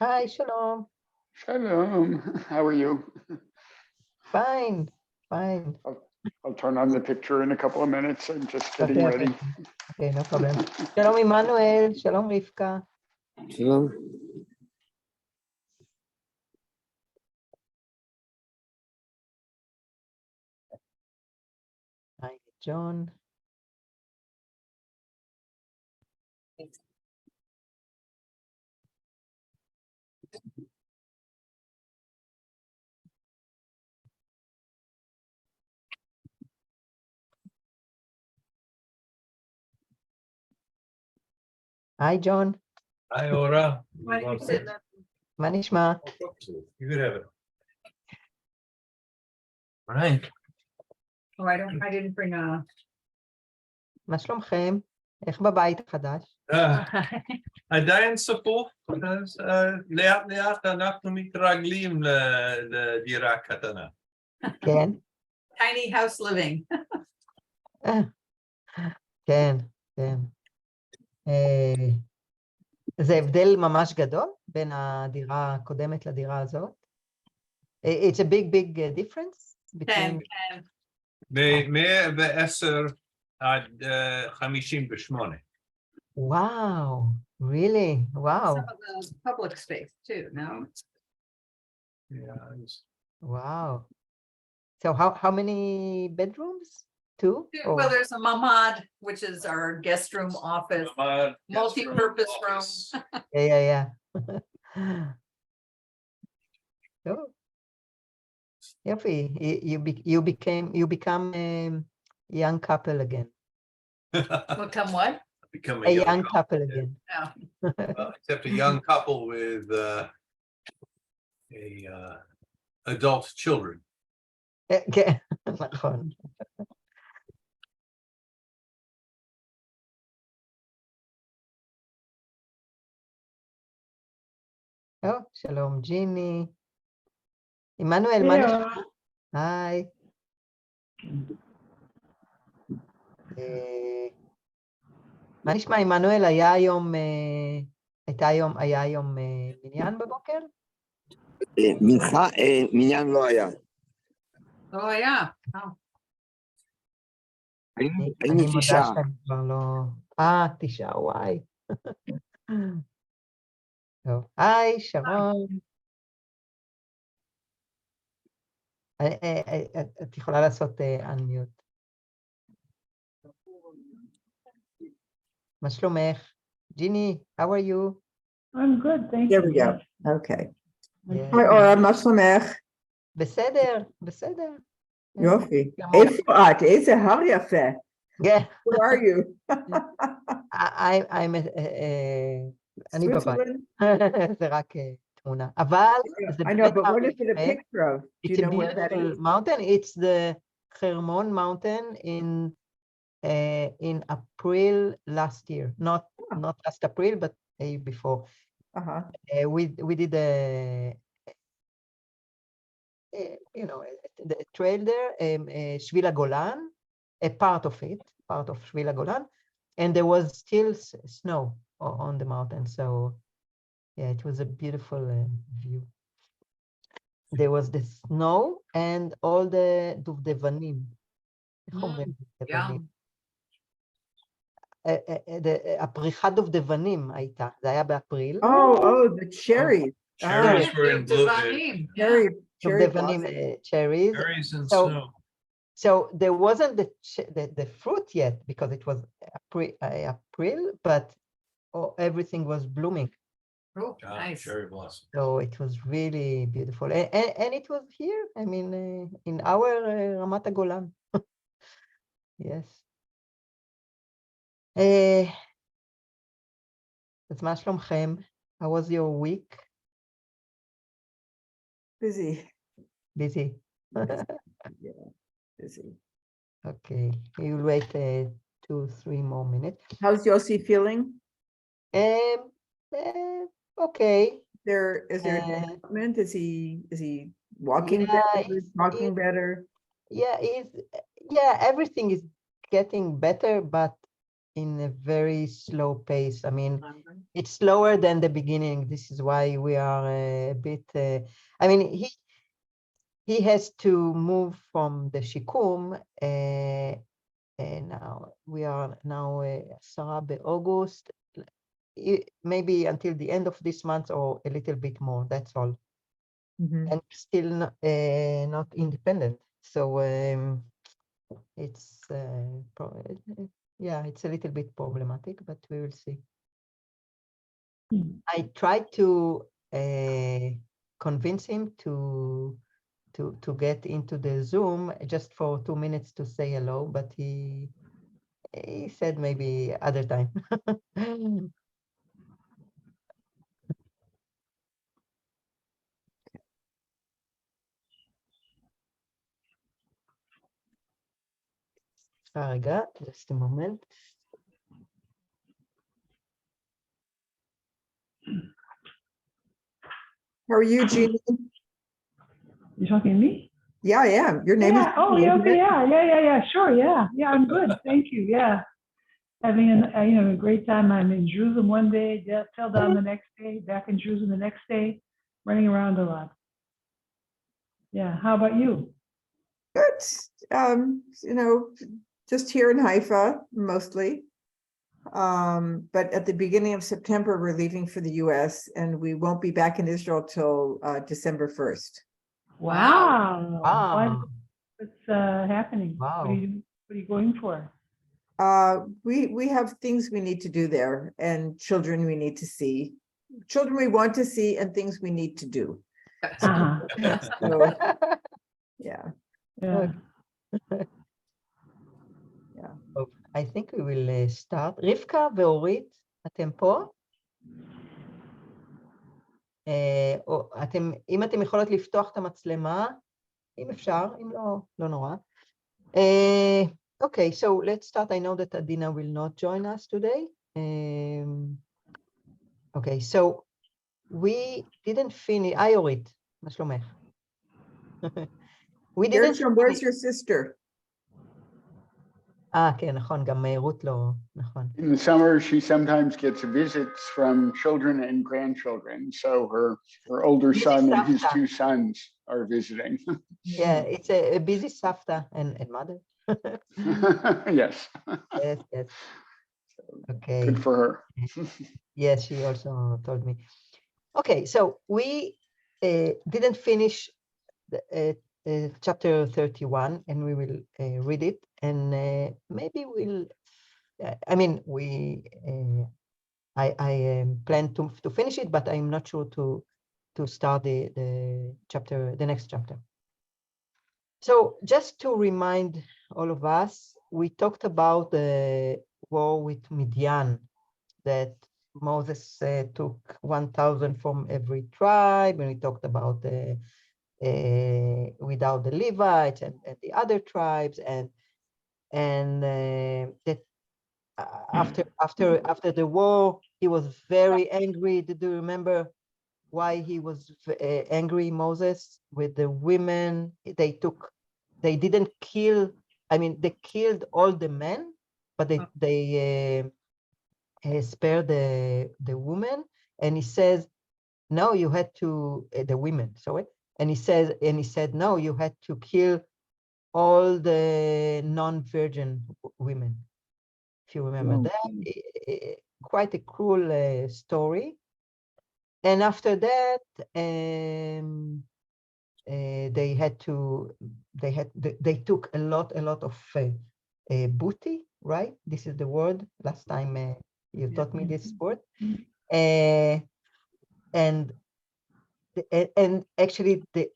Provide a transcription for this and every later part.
Hi, Shalom. Shalom. How are you? Fine, fine. I'll turn on the picture in a couple of minutes. I'm just getting Okay, ready. okay, no problem. Shalom, Emmanuel. Shalom, Rivka. Shalom. Hi, John. Hi, John. Hi, Ora. Why don't you sit there? מה נשמע? You could have it. All right. Oh, I didn't bring a. מה שלומכם? איך בבית החדש? עדיין ספור, אז לאט לאט אנחנו מתרגלים לדירה קטנה. כן, Tiny house living. כן, כן. זה הבדל ממש גדול בין הדירה הקודמת לדירה הזאת? It's a big difference between... Can. מ-10 עד 58. Wow, really? Wow, Some of the public space too, no? wow. So how many bedrooms? Two? Or- Well, there's a mamad, which is our guest room office, multi-purpose room. Yeah. Oh. יופי, you become a young couple again. Become what? Become A young couple again. No. Except a young couple with adult children. כן, נכון. שלום ג'יני. עמנואל, מה נשמע? היי. מה נשמע, עמנואל, היה היום מניין בבוקר? מנחה, מניין לא היה. Oh, yeah. Oh. היינו אני מודה 9. שאני כבר לא... 9, וואי. טוב, היי, שרון. את יכולה לעשות unmute. מה שלומך? ג'יני, how are you? I'm good, thank There you. we go. Okay. Yeah. Hi, Ora, מה שלומך? בסדר, בסדר. יופי. גם איפה את? איזה הר יפה. Yeah, Where are you? אני בבית. Switzerland? זה רק תמונה. אבל זה I know, באמת but what is it a יפה. picture of? Do It's you a know where that beautiful is? mountain. It's the Hermon mountain in April last year. Not last April, but before. Uh-huh. We did the trail there, Shvil HaGolan, a part of Shvil HaGolan, and there was still snow on the mountain. So yeah, it was a beautiful view. There was the snow and all the דובדבנים. איך אומרים דובדבנים? הפריחת דובדבנים הייתה, זה היה באפריל. Oh, the cherries. Cherries were in bloom. Cherry דובדבנים, cherries. Cherries and So- snow. So there wasn't the fruit yet because it was April, but everything was blooming. Oh, nice. Cherry blossom. So it was really beautiful. And it was here, I mean, in our Ramat HaGolan. Yes. אז מה שלומכם? How was your week? Busy. Busy. Yeah, busy. Okay, we'll wait 2-3 more minutes. How's Yossi feeling? Okay. Is there a development? Is he walking Yeah, better, talking better? Yeah, everything is getting better, but in a very slow pace. I mean, it's slower than the beginning. This is why we are a bit. I mean, he has to move from the shikum. Now we are now Sarah August. Maybe until the end of this month or a little bit more. That's all. Mhm. And still not independent. So it's yeah, it's a little bit problematic, but we will see. I tried to convince him to get into the Zoom just for 2 minutes to say hello, but he said maybe other time. רגע, just a moment. How are you, Jeannie? You talking to me? Yeah, I am. Your name is. Yeah. Oh, Jeannie, yeah. isn't Okay. it? Yeah. Sure. Yeah. I'm good. Thank you. Yeah. Having a great time. I'm in Jerusalem one day, fell down the next day, back in Jerusalem the next day, running around a lot. Yeah. How about you? Good. Just here in Haifa mostly. But at the beginning of September, we're leaving for the US and we won't be back in Israel till December 1st. Wow. Wow. What's happening? Wow. What are you going for? We have things we need to do there and children we need to see. Children we want to see and things we need to do. Uh-huh. So, yeah. Yeah. טוב, I think we will start. רבקה ואורית, אתם פה? אם אתם יכולות לפתוח את המצלמה, אם אפשר, אם לא, לא נורא. Okay, so let's start. I know that Adina will not join us today. Okay, so we didn't finish. היי אורית, מה שלומך? We didn't Gershom, where's finish. your sister? כן, נכון, גם רות לא, נכון. In the summer, she sometimes gets visits from children and grandchildren. So her older Busy son and his Savta. 2 sons are visiting. Yeah, it's a busy Savta and mother. Yes, Yes. Okay. good for her. Yes, she also told me. Okay, so we didn't finish the, chapter 31, and we will read it, and maybe we'll. I mean, I plan to finish it, but I'm not sure to start the next chapter. So just to remind all of us, we talked about the war with Midian, that Moses took 1,000 from every tribe, and we talked about without the Levites and the other tribes, and that after the war, he was very angry. Do you remember why he was angry, Moses, with the women? They didn't kill. I mean, they killed all the men, but they spared the woman. And he says, no, you had to the women. Sorry, and he said, no, you had to kill all the non-virgin women. If you remember that, quite a cruel story. And after that, they took a lot of booty, right? This is the word. Last time you taught me this word. And actually the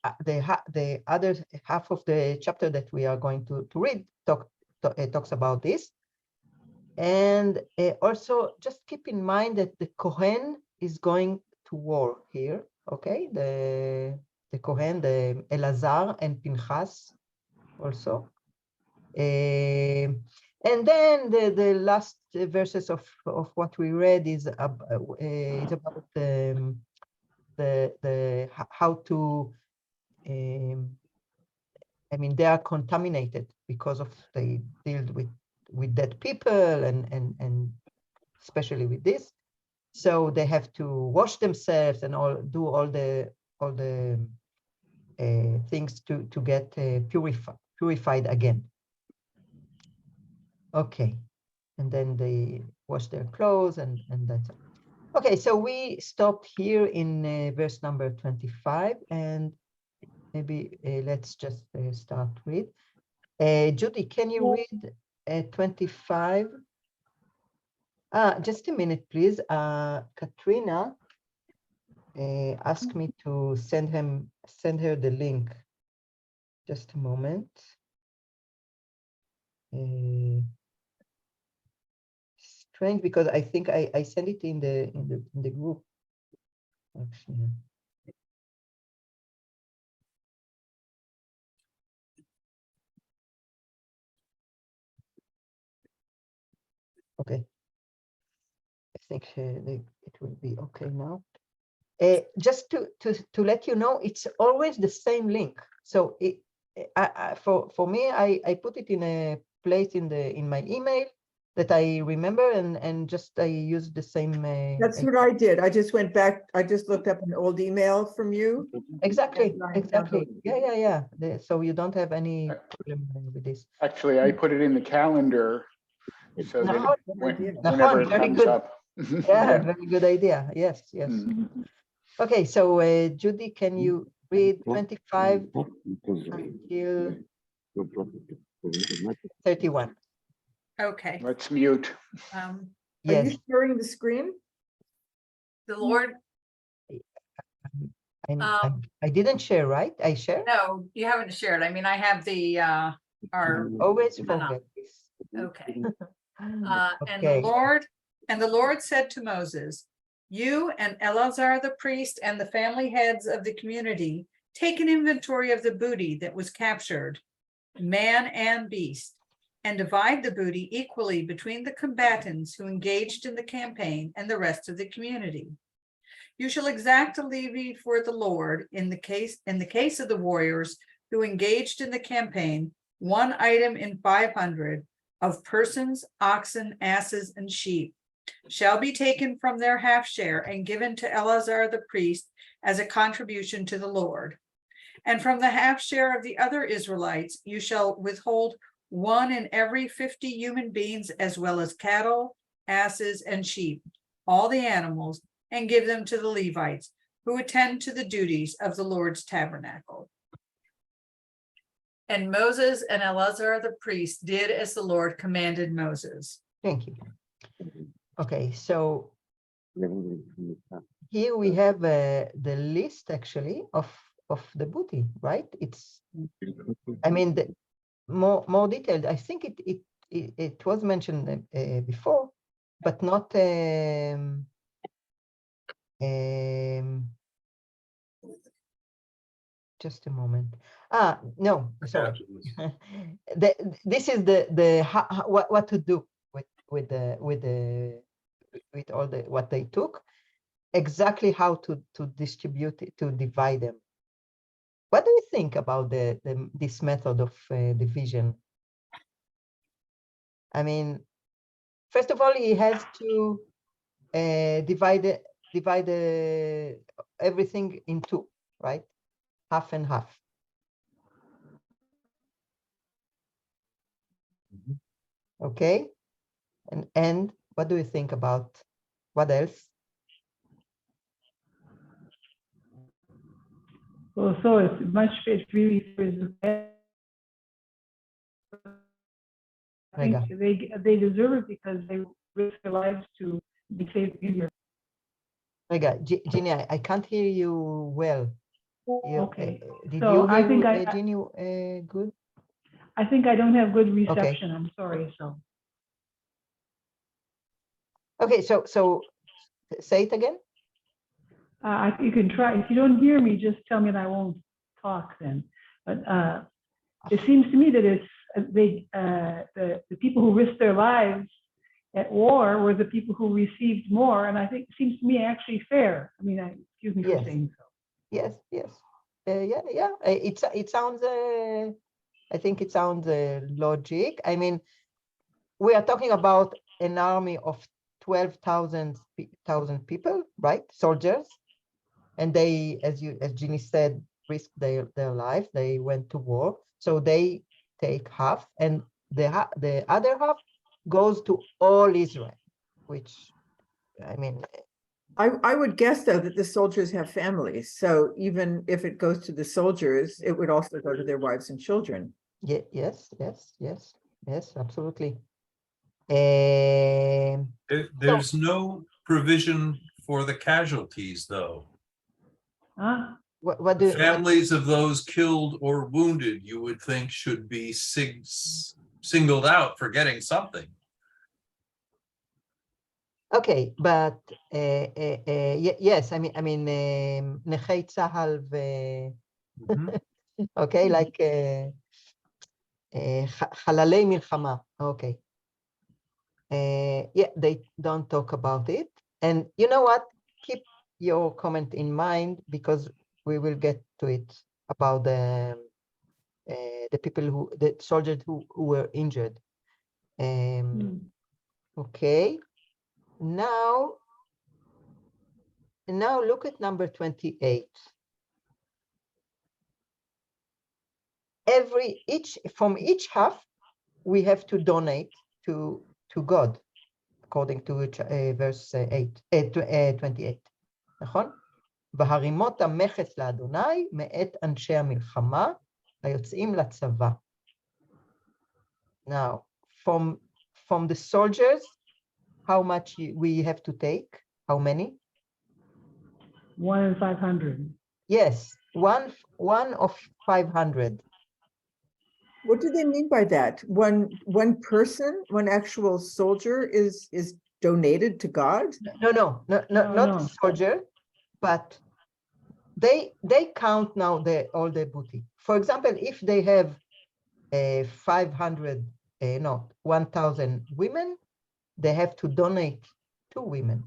other half of the chapter that we are going to read talks about this. And also just keep in mind that the Kohen is going to war here, okay? The Kohen, the Elazar and Pinchas also. And then the last verses of what we read is about how to, I mean, they are contaminated because of they dealt with dead people and especially with this. So they have to wash themselves and do all the things to get purified again. Okay, and then they wash their clothes and that's it. Okay, so we stopped here in verse number 25, and maybe let's just start with Judy. Can you read 25? Just a minute, please. Katrina asked me to send her the link. Just a moment. Strange, because I think I sent it in the group. Actually. Okay. I think it will be okay now. Just to let you know, it's always the same link. So for me, I put it in a place in my email that I remember, and just I use the same. That's what I did. I just went back, I just looked up an old email from you. Exactly, and I exactly. downloaded Yeah. So you don't have any problem with this. Actually, I put it in the calendar so that Nahon, whenever it very comes good. up. Yeah, very good idea. Yes. Mm. Okay, so Judy, can you read 25 until 31? Okay. Let's mute. Are Yes, you sharing the screen? The Lord, I didn't share, right? I share? no, you haven't shared. I mean, I have the, our, Always No, no. forget this. okay. Okay. And the Lord said to Moses, you and Eleazar the priest and the family heads of the community take an inventory of the booty that was captured, man and beast, and divide the booty equally between the combatants who engaged in the campaign and the rest of the community. You shall exact a levy for the Lord in the case of the warriors who engaged in the campaign, one item in 500 of persons, oxen, asses, and sheep shall be taken from their half share and given to Eleazar the priest as a contribution to the Lord. And from the half share of the other Israelites, you shall withhold one in every 50 human beings, as well as cattle, asses, and sheep, all the animals, and give them to the Levites, who attend to the duties of the Lord's tabernacle. And Moses and Eleazar the priest did as the Lord commanded Moses. Thank you. Okay, so here we have the list actually of the booty, right? It's, I mean, the more detailed. I think it was mentioned before, but not just a moment. No, sorry. This is the what to do with all the what they took, exactly how to distribute it, to divide them. What do you think about this method of division? I mean, first of all, he has to divide everything in two, right? Half and half. Okay, and what do you think about what else? Well, so it's much, it really is. I think they deserve it because they risk their lives to be saved here. Ginny, I can't hear you well. Okay. Did So you hear I think Ginny good? I think I don't have good reception. I'm sorry. So. Okay, so say it again. You can try. If you don't hear me, just tell me and I won't talk then. But it seems to me that it's the people who risked their lives at war were the people who received more, and I think it seems to me actually fair. I mean, excuse me for saying so. Yes. Yeah. It sounds. I think it sounds logic. I mean, we are talking about an army of 12,000 people, right? Soldiers. And they, as Ginny said, risked their life. They went to war. So they take half, and the other half goes to all Israel, which, I mean, I would guess, though, that the soldiers have families. So even if it goes to the soldiers, it would also go to their wives and children. yes, absolutely. There's no provision for the casualties, though. Huh? What The do families of those killed or wounded, you would think, should be singled out for getting something. Okay, but yes, I mean, נכי צה"ל Mhm. okay, like חללי מלחמה, okay. Yeah, they don't talk about it. And you know what? Keep your comment in mind, because we will get to it about the people the soldiers who were injured. Okay. Now look at number 28. From each half, we have to donate to God, according to verse 28. נכון? והרימות המכס לאדוני מאת אנשי המלחמה היוצאים לצבא. Now, from the soldiers, how much we have to take? How many? 1 in 500. Yes, one of 500. What do they mean by that? One person, one actual soldier is donated to God? No, not No. soldier, but they count now all the booty. For example, if they have 1,000 women, they have to donate 2 women,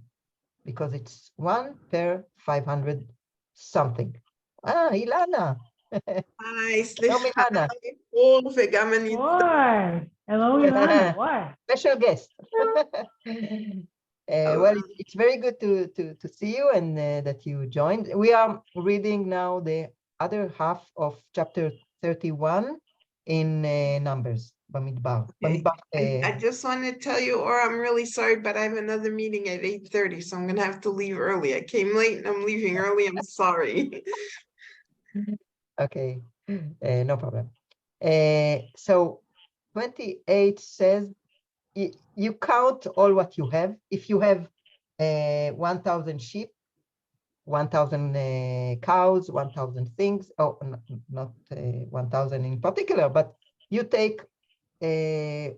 because it's 1 per 500 something. אילנה. היי, סליחה, אילנה. איחור וגם אני... Why? Hello, Ilana. Why? Special guest. Well, it's very good to see you, and that you joined. We are reading now the other half of chapter 31 in Numbers, Bamidbar. I just want to tell you, or I'm really sorry, but I have another meeting at 8:30, so I'm going to have to leave early. I came late and I'm leaving early. I'm sorry. Okay, no problem. So 28 says, you count all what you have. If you have 1,000 sheep, 1,000 cows, 1,000 things, not 1,000 in particular, but you take 1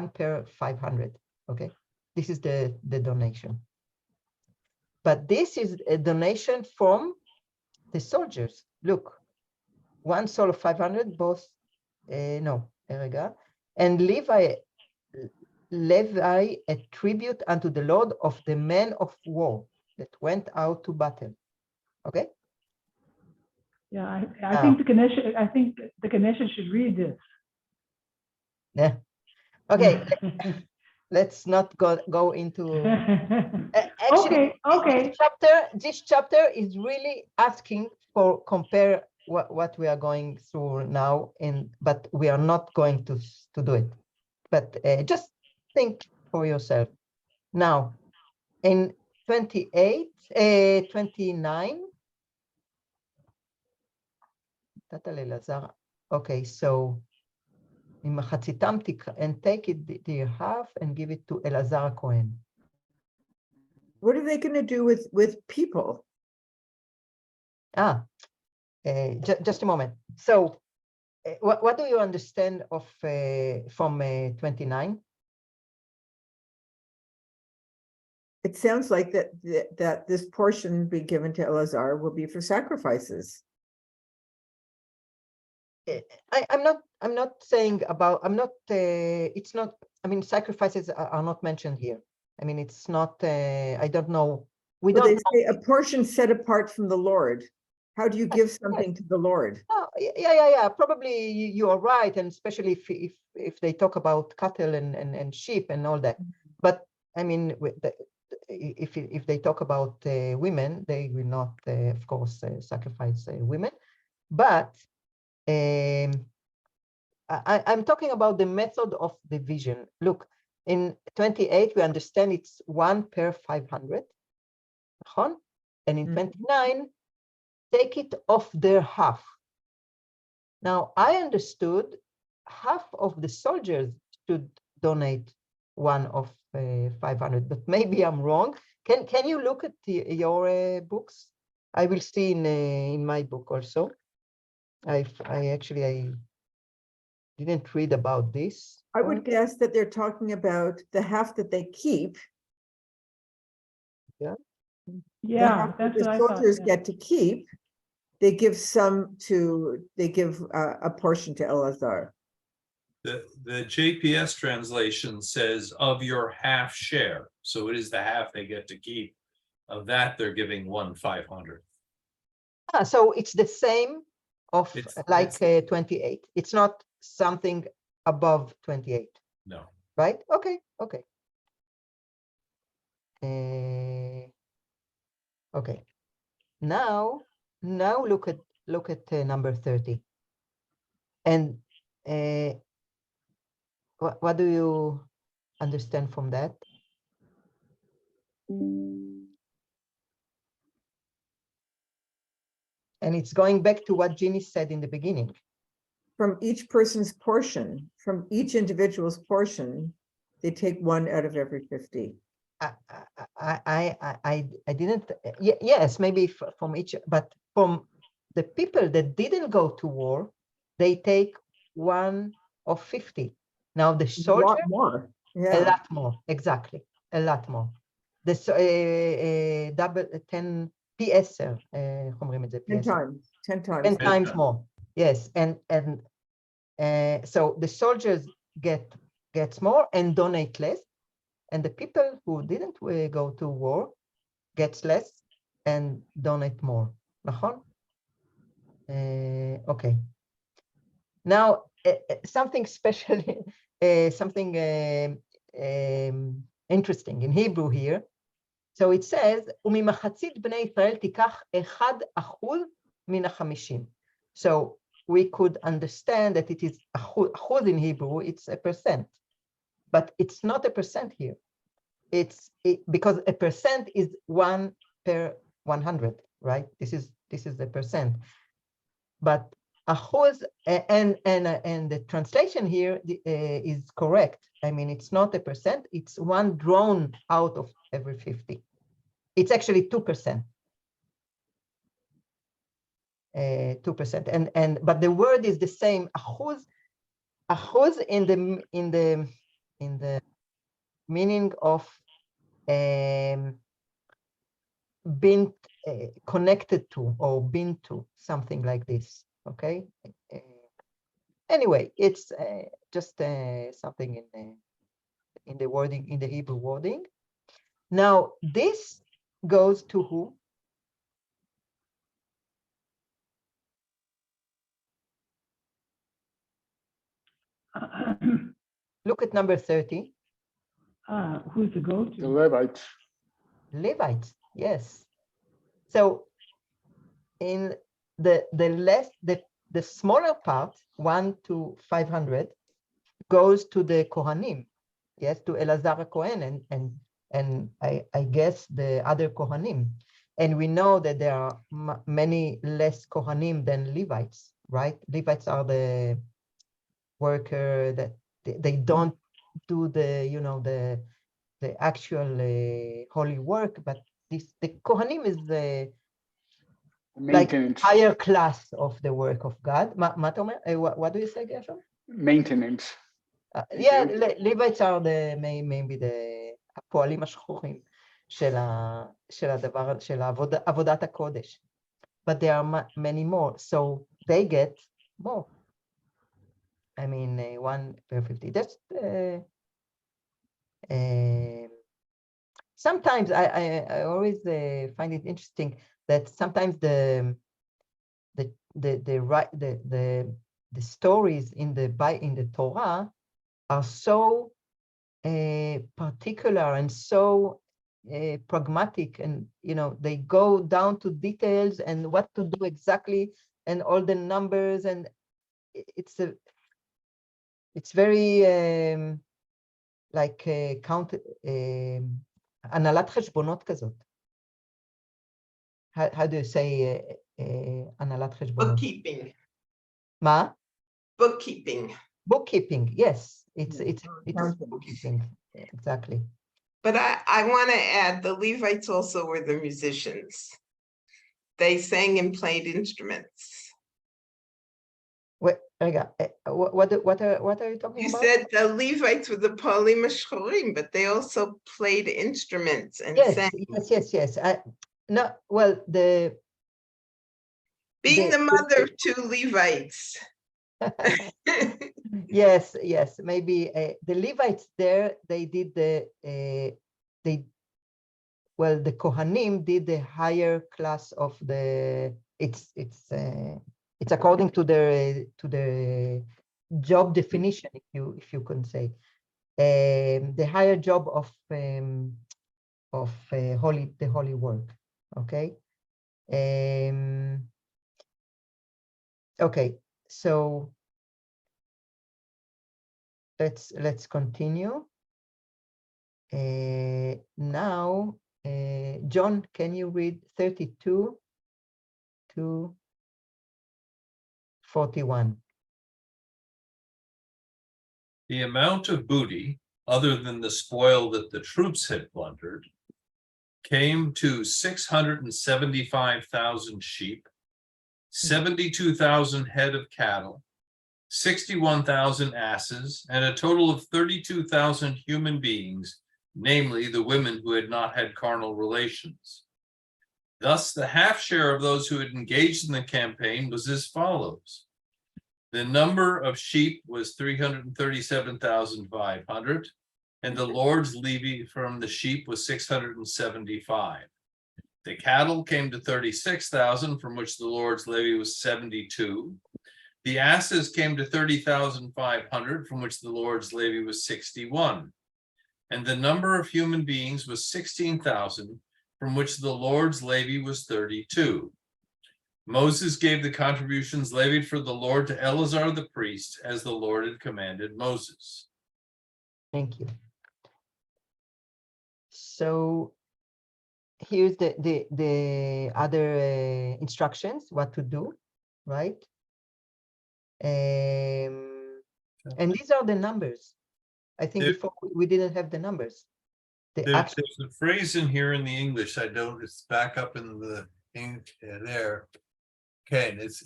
per 500, okay? This is the donation. But this is a donation from the soldiers. Look, 1 soul of 500, both, no, and Levi a tribute unto the Lord of the men of war that went out to battle. Okay? Yeah, I think the Ganesha should read this. Yeah. Okay, let's not go into actually, okay. This chapter is really asking for compare what we are going through now, but we are not going to do it. But just think for yourself. Now, in 29, okay, so and take it to your half and give it to Elazar Cohen. What are they going to do with people? Just a moment. So, what do you understand of from 29? It sounds like that this portion be given to Elazar will be for sacrifices. I'm not saying about, it's not, I mean, sacrifices are not mentioned here. I mean, it's not, I don't know. They say a portion set apart from the Lord. How do you give something to the Lord? Oh, yeah. Probably you are right, and especially if they talk about cattle and sheep and all that. But I mean, if they talk about women, they will not, of course, sacrifice women. But I'm talking about the method of division. Look, in 28 we understand it's 1 per 500, and in 29 take it off their half. Now, I understood half of the soldiers should donate 1 of 500, but maybe I'm wrong. Can you look at your books? I will see in my book also. I didn't read about this. I would guess that they're talking about the half that they keep. Yeah. The Yeah, half that that's the what I thought. soldiers Yeah. get to keep. They give a portion to Elazar. The JPS translation says of your half share. So it is the half they get to keep. Of that, they're giving 1/500. So it's the same of It's 28. It's not something above 28. no. Right? Okay. Okay. Now look at number 30. And what do you understand from that? And it's going back to what Ginny said in the beginning. From each person's portion, from each individual's portion, they take 1 out of every 50. I didn't. Yes, maybe from each, but from the people that didn't go to war, they take 1 of 50. Now the A soldier, lot more. a Yeah. lot more, exactly, a lot more. The double 10 PS, 10 times. 10 times. 10 times more. Yes, and so the soldiers gets more and donate less, and the people who didn't go to war gets less and donate more. Okay. Now something special, something interesting in Hebrew here. So it says, "וממחצית בני ישראל תיקח 1% מן ה-50." So we could understand that it is אחוז in Hebrew, it's a percent, but it's not a percent here. Because a percent is 1 per 100, right? This is the percent. But אחוז, and the translation here is correct. I mean, it's not a percent, it's 1 drawn out of every 50. It's actually 2%. 2%. But the word is the same. אחוז in the meaning of been connected to or been to, something like this. Okay. Anyway, it's just something in the wording, in the Hebrew wording. Now this goes to who? Look at number 30. Who's the The go-to? Levites. Levites, yes. So in the smaller part, 1 to 500, goes to the Kohanim, yes, to Elazar Kohen and I guess the other Kohanim. And we know that there are many less Kohanim than Levites, right? Levites are the worker that they don't do the actual holy work, but the Kohanim is the like higher class of the work of God. What do you say, Gershom? Maintenance. Yeah, Levites are maybe the הפועלים השחורים של הדבר, של עבודת הקודש. But there are many more, so they get more. I mean, 1 per 50. That's sometimes I always find it interesting that sometimes the the stories in the Torah are so particular and so pragmatic, and they go down to details and what to do exactly and all the numbers, and it's very like הנהלת חשבונות כזאת. How do you say הנהלת חשבונות? Bookkeeping, מה? bookkeeping. Bookkeeping, yes. It's Accounting. bookkeeping, exactly. But I want to add, the Levites also were the musicians. They sang and played instruments. Wait, רגע, what are you talking You about? said the Levites were the Polim Ashchorim, but they also played instruments and Yes, sang. yes. No, well, Being the mother of two Levites. yes, maybe the Levites there, they did the Kohanim did the higher class of the, it's according to the job definition, if you can say, the higher job of the holy work. Okay. Okay, so let's continue. Now, John, can you read 32 to 41? The amount of booty, other than the spoil that the troops had plundered, came to 675,000 sheep, 72,000 head of cattle, 61,000 asses, and a total of 32,000 human beings, namely the women who had not had carnal relations. Thus, the half share of those who had engaged in the campaign was as follows. The number of sheep was 337,500, and the Lord's levy from the sheep was 675. The cattle came to 36,000, from which the Lord's levy was 72. The asses came to 30,500, from which the Lord's levy was 61. And the number of human beings was 16,000, from which the Lord's levy was 32. Moses gave the contributions levied for the Lord to Eleazar the priest, as the Lord had commanded Moses. Thank you. So here's the other instructions, what to do, right? And these are the numbers. I think before we didn't have the numbers. There's a phrase in here in the English. I don't. It's back up in the ink there. Okay, it's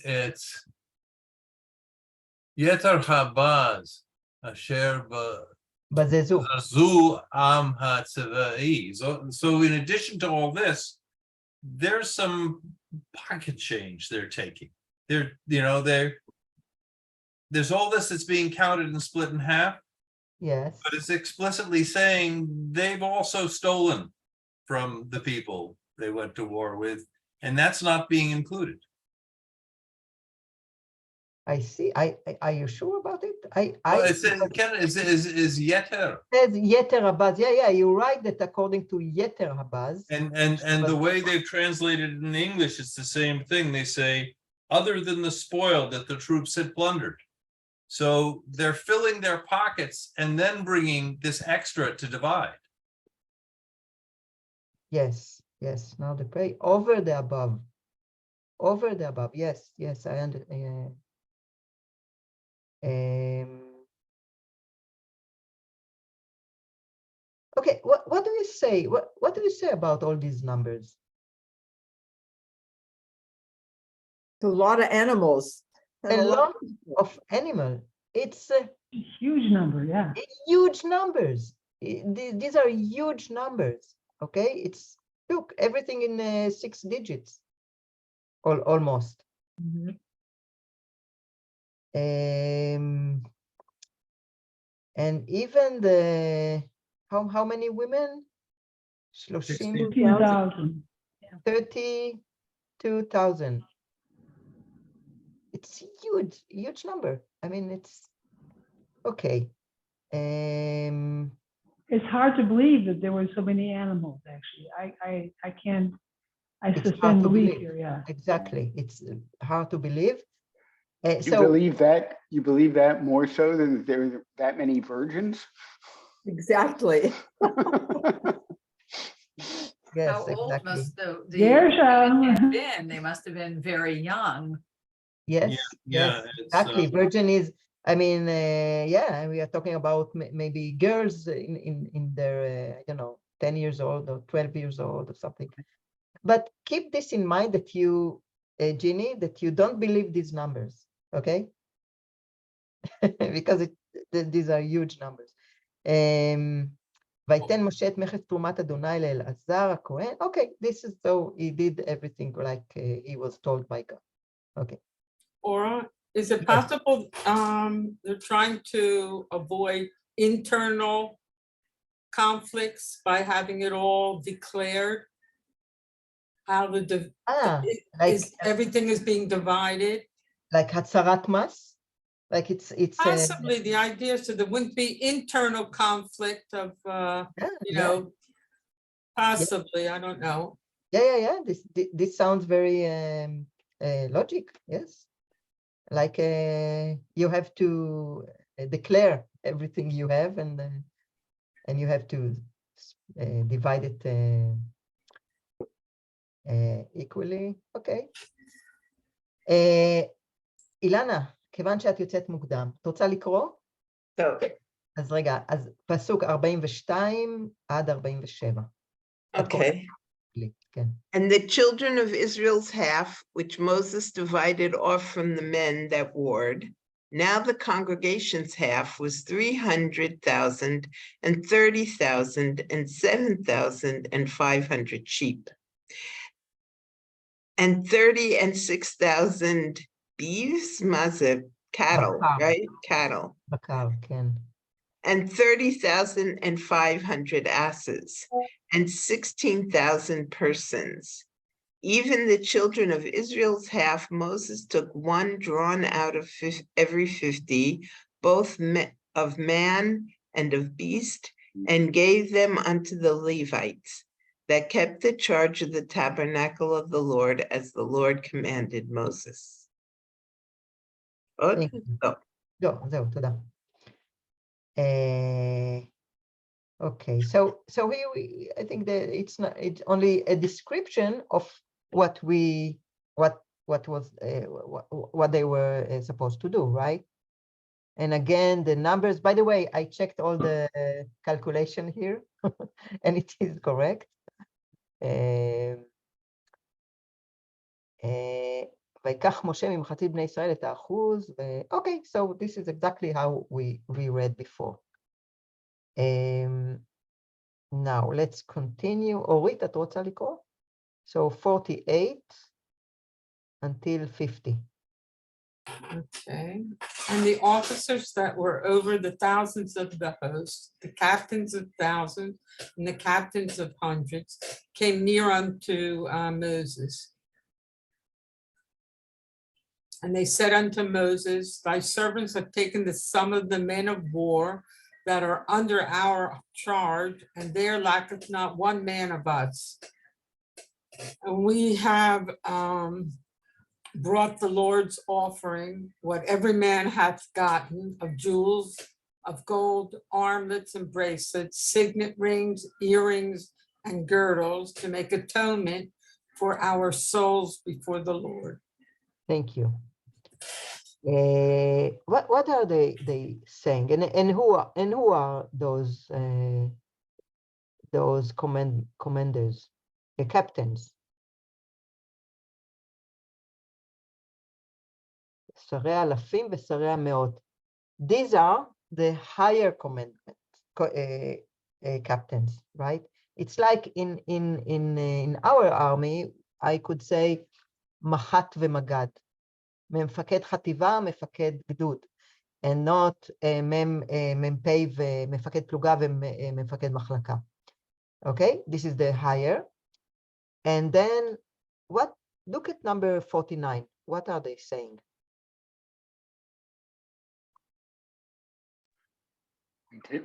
Yeter Habaz Asher Bazu Am HaTzevai. So in addition to all this, there's some pocket change they're taking. There's all this that's being counted and split in half. Yes. But it's explicitly saying they've also stolen from the people they went to war with, and that's not being included. I see. Are you sure about it? It's is Yeter. Says Yeter Habaz. Yeah, you're right that according to Yeter Habaz. And the way they've translated it in English, it's the same thing. They say, other than the spoil that the troops had plundered. So they're filling their pockets and then bringing this extra to divide. Yes. Now the pay over the above. Over the above. Yes, I understand. Okay, what do you say? What do you say about all these numbers? A lot of animals. A lot of animal. It's a Huge number, yeah. huge numbers. These are huge numbers. Okay, it's look everything in 6 digits, almost. Mhm. And even the how many women? 15,000. 32,000. it's huge number. I mean, it's okay. It's hard to believe that there were so many animals, actually. I can't, I It's hard suspend to belief believe. here, yeah. Exactly. It's hard to believe. You So believe that? You believe that more so than that there were that many virgins? Exactly. yes, How old exactly. must the There's women have been? They must have been very young. Yes, Yeah, yes, it's, exactly. Virgin is, I mean, yeah, we are talking about maybe girls in their, 10 years old or 12 years old or something. But keep this in mind that you, Ginny, that you don't believe these numbers, okay? because these are huge numbers. ויתן משה את מכס תרומת אדוני לאלעזר הכהן. Okay, this is so he did everything like he was told by God. Okay. Or is it Yes. possible they're trying to avoid internal conflicts by having it all declared? How like everything is being divided? like הצהרת מס? Like it's Possibly the idea so there wouldn't be internal conflict of possibly, I don't know. Yeah. This sounds very logic, yes. Like you have to declare everything you have and you have to divide it equally. Okay. אילנה, כיוון שאת יוצאת מוקדם, את רוצה לקרוא? טוב. אז רגע, אז פסוק 42 עד 47. Okay. כן. And the children of Israel's half, which Moses divided off from the men that warred, now the congregation's half was 300,000 and 30,000 and 7,500 sheep, and 30 and 6,000 beeves, mazeb, cattle, Bakar. right? Cattle, בקר, כן. and 30,500 asses, and 16,000 persons. Even the children of Israel's half, Moses took one drawn out of every 50, both of man and of beast, and gave them unto the Levites that kept the charge of the tabernacle of the Lord as the Lord commanded Moses. Thank you. זהו, תודה. Okay, so here I think that it's only a description of what they were supposed to do, right? And again, the numbers, by the way, I checked all the calculation here and it is correct. ויקח משה ממחצית בני ישראל את האחוז, okay, so this is exactly how we read before. Now let's continue. אורית, את רוצה לקרוא? So 48 until 50. Okay. And the officers that were over the thousands of the host, the captains of thousands and the captains of hundreds, came near unto Moses. And they said unto Moses, thy servants have taken the sum of the men of war that are under our charge, and there lacketh not one man of us. And we have brought the Lord's offering, what every man hath gotten of jewels, of gold, armlets and bracelets, signet rings, earrings, and girdles, to make atonement for our souls before the Lord. Thank you. What are they saying, and who are those commanders, the captains? שרי האלפים ושרי המאות. These are the higher commandment captains, right? It's like in our army, I could say מח"ט ומג"ד. מפקד חטיבה, מפקד גדוד, and not מ"פ ומפקד פלוגה ומפקד מחלקה. Okay, this is the higher. And then look at number 49. What are they saying?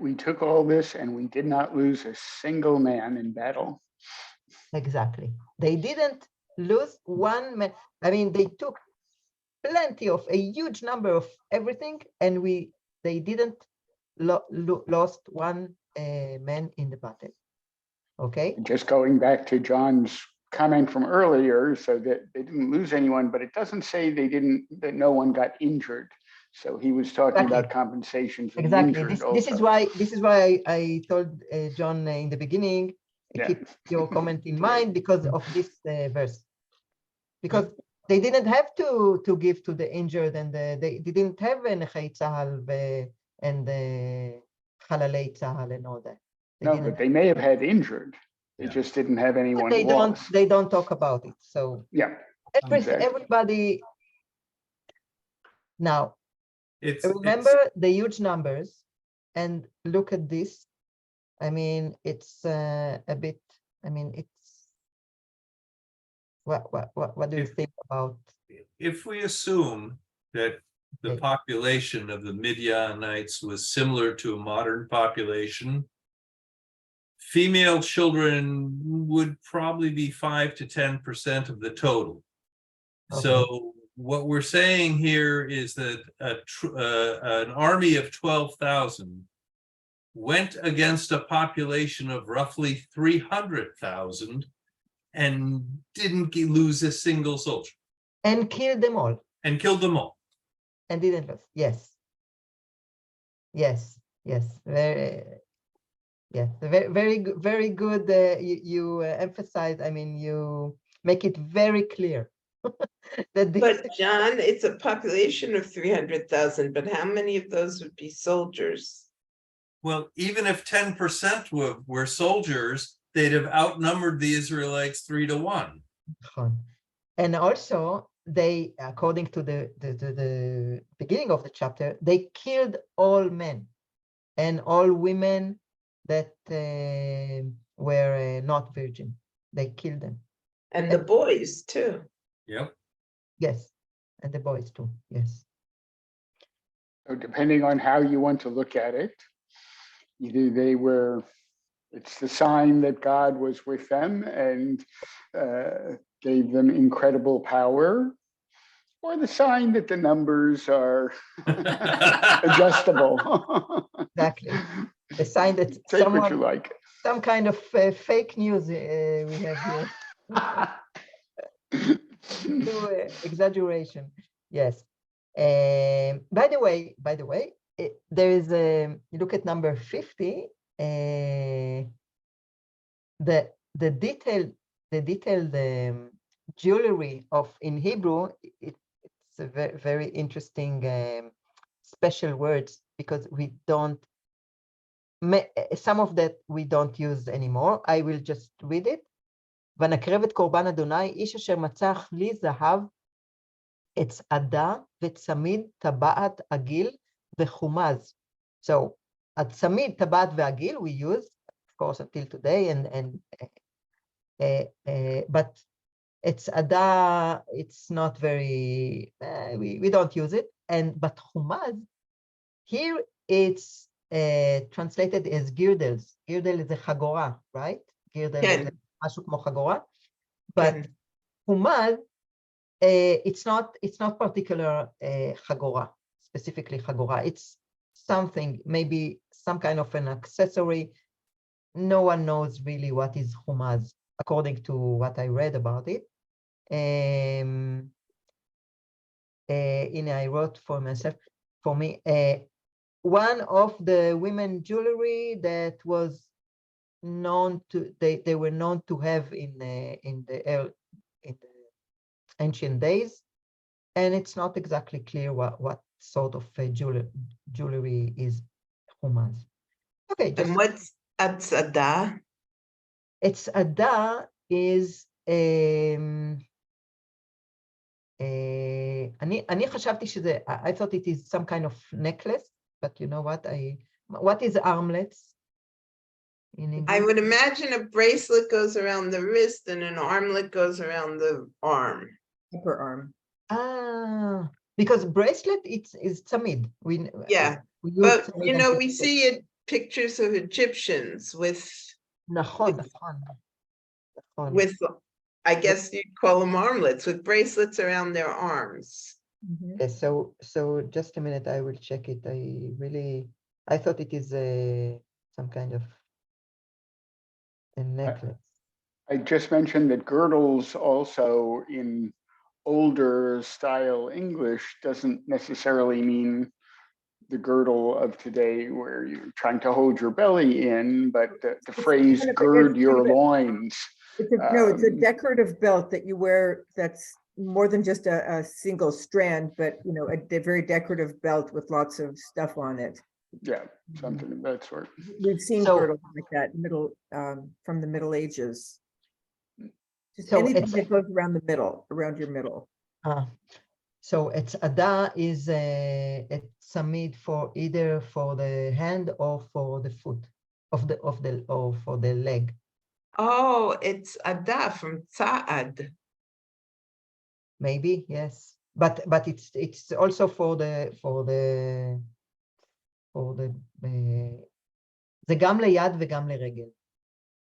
We took all this and we did not lose a single man in battle. Exactly. They didn't lose one man. I mean, they took plenty of a huge number of everything, and they didn't lost one man in the battle. Okay. Just going back to John's comment from earlier, so that they didn't lose anyone, but it doesn't say that no one got injured. So he was talking Exactly. about compensation for the Exactly. injured This is why I told John in the beginning, Yeah. keep your comment in mind because of this verse. Because they didn't have to give to the injured, and they didn't have Nechei Tzahal and Halalei Tzahal and all that. No, but they may have had injured. They Yeah. just didn't have anyone They lost. don't talk about it. So Yeah. Exactly. everybody now It's remember the huge numbers and look at this. I mean, it's a bit. I mean, it's what do you think about? if we assume that the Okay. population of the Midianites was similar to a modern population, female children would probably be 5 to 10% of the total. Okay. So what we're saying here is that an army of 12,000 went against a population of roughly 300,000 and didn't lose a single soldier. And killed them all. And killed them all. And didn't lose. Yes. Yes. Yes. Very. Yes. Very good. You emphasize. I mean, you make it very clear that this. But John, it's a population of 300,000, but how many of those would be soldiers? Well, even if 10% were soldiers, they'd have outnumbered the Israelites 3 to 1. And also, they, according to the beginning of the chapter, they killed all men and all women that were not virgin. They killed them. And the boys too. Yep. Yes, and the boys too. Yes. So depending on how you want to look at it, either it's the sign that God was with them and gave them incredible power, or the sign that the numbers are adjustable. Exactly. The sign that Take what you like. some kind of fake news we have here. Exaggeration. Yes. By the way, there is you look at number 50. The detailed jewelry in Hebrew. It's a very interesting special words, because we don't. Some of that we don't use anymore. I will just read it. ונקרב את קורבן אדוני, איש אשר מצא כלי זהב, עץ עדה וצמיד, טבעת עגיל וחומז. So, הצמיד, טבעת ועגיל, we use, of course, until today, but it's עדה, it's not very, we don't use it. But חומז, here it's translated as girdles. Girdle is a חגורה, right? Girdle is משהו כמו חגורה. But חומז, it's not particular חגורה, specifically חגורה. It's something, maybe some kind of an accessory. No one knows really what is חומז, according to what I read about it. I wrote for myself, for me, one of the women jewelry that was known to, they were known to have in the ancient days, and it's not exactly clear what sort of jewelry is humaz. Okay, And what's Atzada? It's Ada is אני חשבתי שזה, I thought it is some kind of necklace, but you know what is armlets? I would imagine a bracelet goes around the wrist and an armlet goes around the arm. Upper arm. Because bracelet is tzamid. Yeah, we but tzamid you know, we see it pictures of Egyptians נכון, נכון, נכון. with, I guess you'd call them armlets, with bracelets around their arms. Mhm. Okay, so just a minute, I will check it. I thought it is some kind of a necklace. I just mentioned that girdles also in older style English doesn't necessarily mean the girdle of today where you're trying to hold your belly in, but the phrase kind of a- gird it's your kind of a- loins. No, it's a Um, decorative belt that you wear that's more than just a single strand, but you know, a very decorative belt with lots of stuff on it. Yeah, something of that sort. We've seen So- girdles like that from the Middle Ages. Just So anything it's- that goes around the middle, around your middle. So it's Ada is it's a made for either for the hand or for the foot or for the leg. Oh, it's Ada from Tza'ad. Maybe, yes. But it's also for the זה גם ליד וגם לרגל.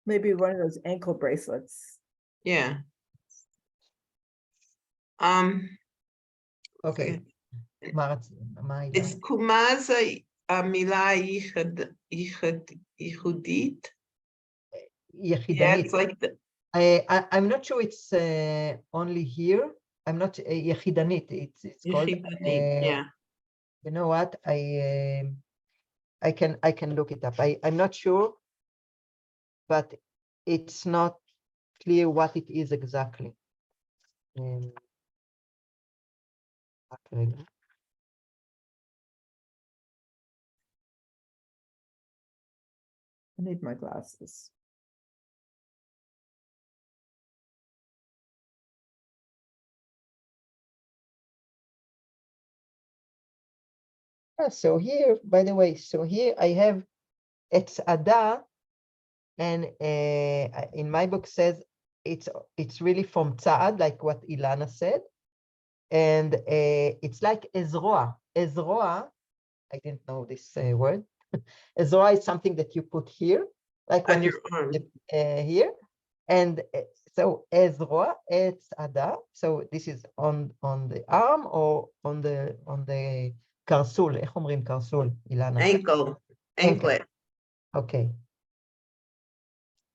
Maybe one of those ankle bracelets. Yeah. אוקיי. מה העילה? Is Kumaza המילה ייחודית? Yeah, יחידנית. it's like the, I'm not sure it's only here. I'm not יחידנית. It's called. יחידנית, yeah. You know what? I can look it up. I'm not sure, but it's not clear what it is exactly. רק רגע. I need my glasses. So here, by the way, so here I have it's Ada, and in my book says it's really from Tza'ad, like what Ilana said, and it's like Ezroa. Ezroa, I didn't know this word. Ezroa is something that you put here, like On what you your arm. here, and so Ezroa, it's Ada. So this is on the arm or on the קרסול, איך אומרים קרסול, אילנה? Anklet. Okay.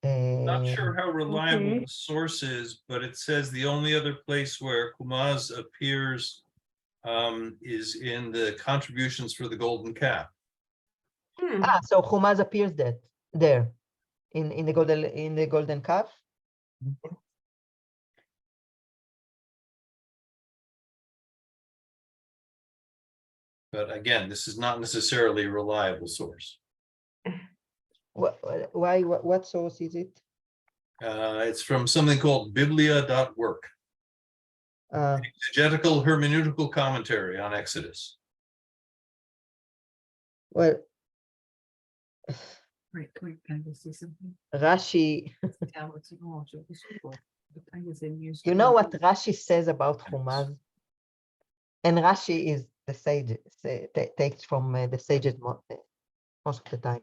Not sure how reliable Okay. the source is, but it says the only other place where Kumaz appears is in the contributions for the golden calf. So Humaz appears there in the golden calf. But again, this is not necessarily a reliable source. What source is it? It's from something called biblia.work, exegetical hermeneutical commentary on Exodus. Well, Wait, can I go see something? Rashi, Tablets and all, so this is what the thing is in use. you know what Rashi says about Humaz? And Rashi is the sage, takes from the sages most of the time.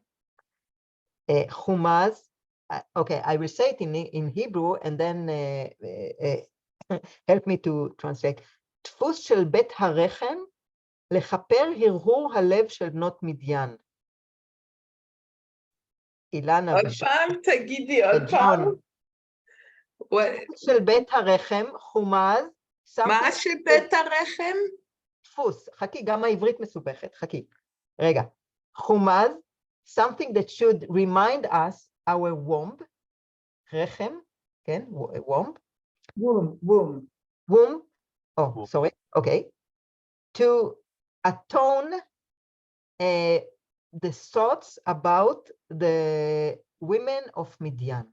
Humaz, okay, I will say it in Hebrew and then help me to translate. דפוס של בית הרחם לכפר הרהור הלב של בנות מדיין. אילנה עוד פעם, תגידי עוד פעם. של בית הרחם, חומז. מה של בית הרחם? דפוס, חכי, גם העברית מסובכת, חכי. רגע, חומז, something that should remind us our womb, רחם, כן, womb. Womb, oh, sorry, okay. To atone the thoughts about the women of Midian.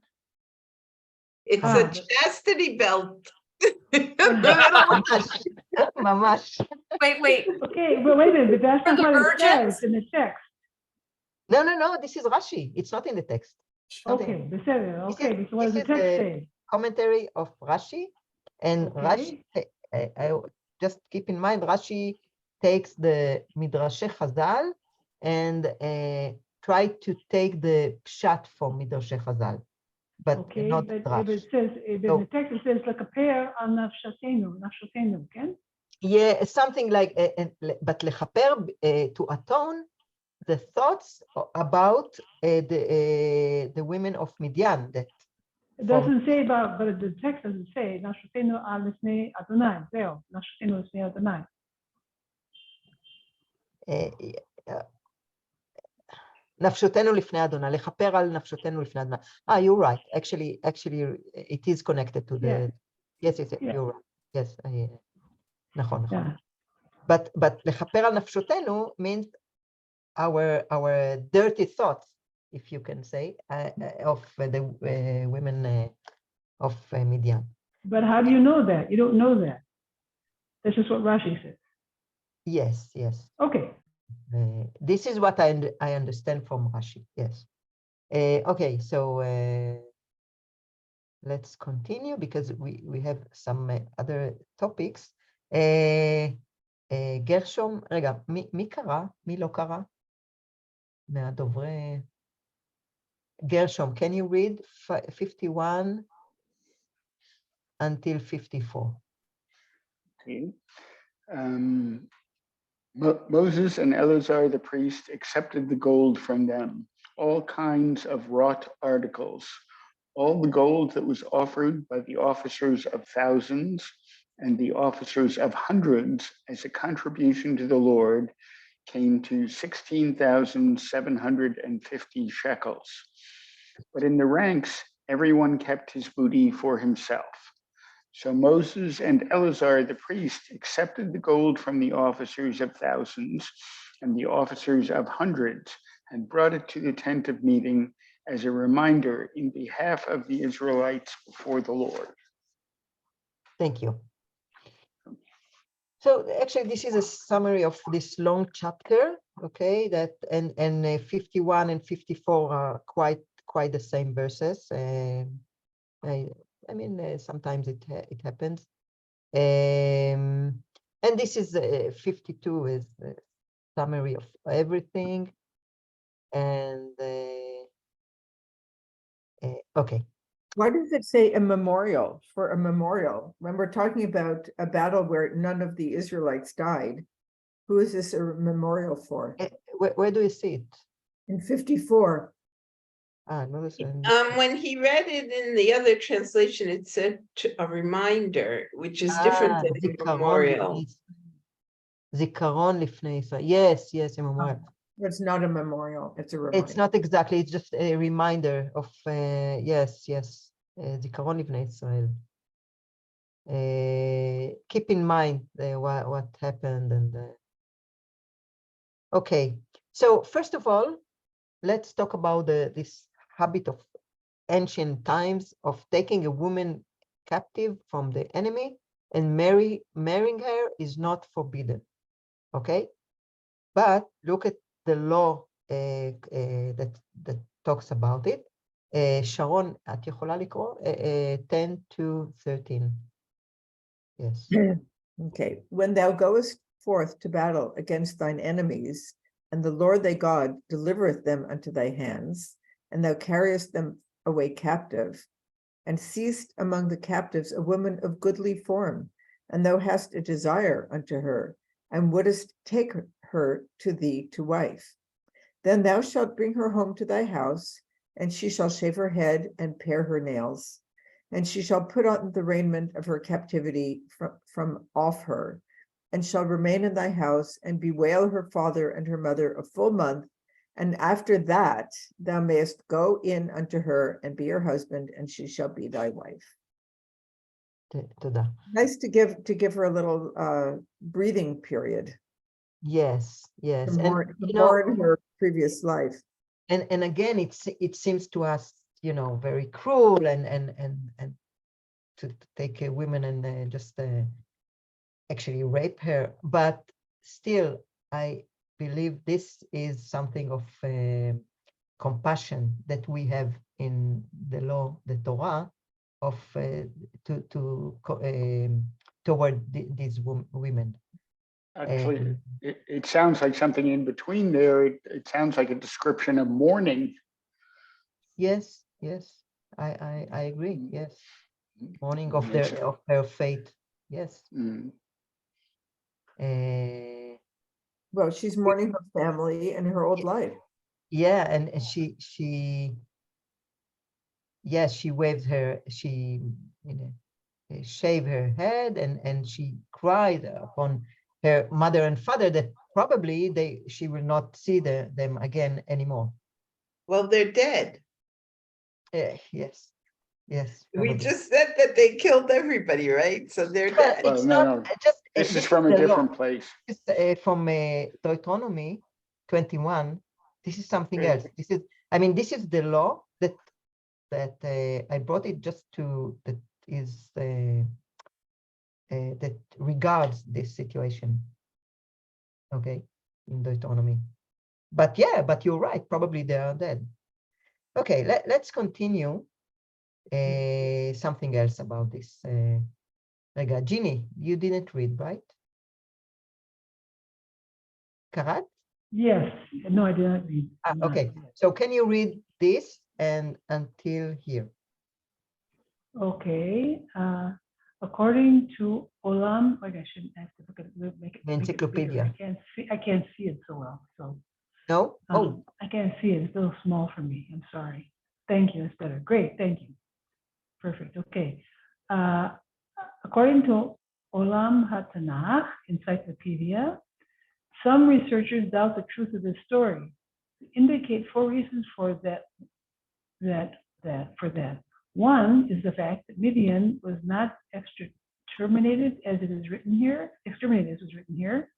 It's a chastity belt. ממש. Wait. Okay, but wait a minute, but that's For not the what it says virgins? in the text. No, this is Rashi. It's not in the text. Okay, they said it, okay, so what does the this is text the say? Commentary of Rashi, and Okay. Rashi, I just keep in mind, Rashi takes the Midrashe Chazal and try to take the pshat from Midrashei Chazal, but Okay, not but Drash. it says, in So- the text, it says, lekaper al nafshatenu, okay? Yeah, something like, but lechaper, to atone the thoughts about the women of Midian. That It doesn't say about, but the text doesn't say, nafshatenu al lifnei Adonai, zeo, nafshatenu lifnei Adonai. נפשותנו לפני אדוני, לכפר על נפשותנו לפני אדוני. You're right. Actually, it is connected to the... Yes, Yeah. you're right. Yes, נכון, נכון. Yeah. But לכפר על נפשותנו means our dirty thoughts, if you can say, of the women of Midian. But how do you know that? You don't know that. This is what Rashi says. Yes, yes. Okay. This is what I understand from Rashi, yes. Okay, so let's continue because we have some other topics. גרשום, רגע, מי קרא? מי לא קרא? מהדוברי... גרשום, can you read 51 until 54? Okay. Moses and Eleazar the priest accepted the gold from them, all kinds of wrought articles, all the gold that was offered by the officers of thousands and the officers of hundreds as a contribution to the Lord came to 16,750 shekels. But in the ranks, everyone kept his booty for himself. So Moses and Eleazar the priest accepted the gold from the officers of thousands and the officers of hundreds and brought it to the tent of meeting as a reminder in behalf of the Israelites before the Lord. Thank you. So actually, this is a summary of this long chapter, okay, that and 51 and 54 are quite the same verses. I mean, sometimes it happens. And this is 52 is a summary of everything. And okay. Why does it say a memorial for a memorial? When we're talking about a battle where none of the Israelites died, who is this a memorial for? Where do you see it? In 54. No, When he read it in the other translation, it said a reminder, which is different than a memorial. זיכרון לפני ישראל. Yes, a memorial. It's not a memorial, it's a reminder. It's not exactly, it's just a reminder of, yes, זיכרון לפני ישראל. Keep in mind what happened. And okay, so first of all, let's talk about this habit of ancient times of taking a woman captive from the enemy and marrying her is not forbidden. Okay, but look at the law that talks about it. שרון, את יכולה לקרוא? 10 to 13. Yes. Okay. When thou goest forth to battle against thine enemies, and the Lord thy God delivereth them unto thy hands, and thou carriest them away captive, and seest among the captives a woman of goodly form, and thou hast a desire unto her, and wouldest take her to thee to wife. Then thou shalt bring her home to thy house, and she shall shave her head and pare her nails, and she shall put on the raiment of her captivity from off her, and shall remain in thy house, and bewail her father and her mother a full month, and after that thou mayest go in unto her and be her husband, and she shall be thy wife. תודה. Nice to give her a little breathing period. Yes. To And mourn her previous life. And again, it seems to us, very cruel and to take a woman and just actually rape her. But still, I believe this is something of compassion that we have in the law, the Torah, of toward these women. Actually, it sounds like something in between there. It sounds like a description of mourning. Yes, yes, I agree. Yes, mourning of Makes their fate. Yes. Mm. Well, she's mourning her family and her old life. Yeah, and yes, she waved her, she shaved her head, and she cried upon her mother and father that probably she will not see them again anymore. Well, they're dead. Yes, yes. We probably. just said that they killed everybody, right? So they're Well, dead. it's no, not no. just This this is from a the law. different place. This is from Deuteronomy 21. This is something Right. else. This is, I mean, this is the law that I brought it just to that is that regards this situation. Okay, in Deuteronomy. But yeah, but you're right. Probably they are dead. Okay, let's continue. Something else about this. Ginny, you didn't read, right? Karat? Yes, no, I did not read. Okay, so can you read this and until here? Okay, according to Olam, like I shouldn't have to look at it, make it bigger. Encyclopedia. I can't see it so well, so. No? Oh, I can't see it, it's a little small for me, I'm sorry. Thank you, it's better, great, thank you. Perfect, okay. According to Olam HaTanakh Encyclopedia, some researchers doubt the truth of this story. Indicate 4 reasons for that. One is the fact that Midian was not exterminated as it is written here. Exterminated as was written here.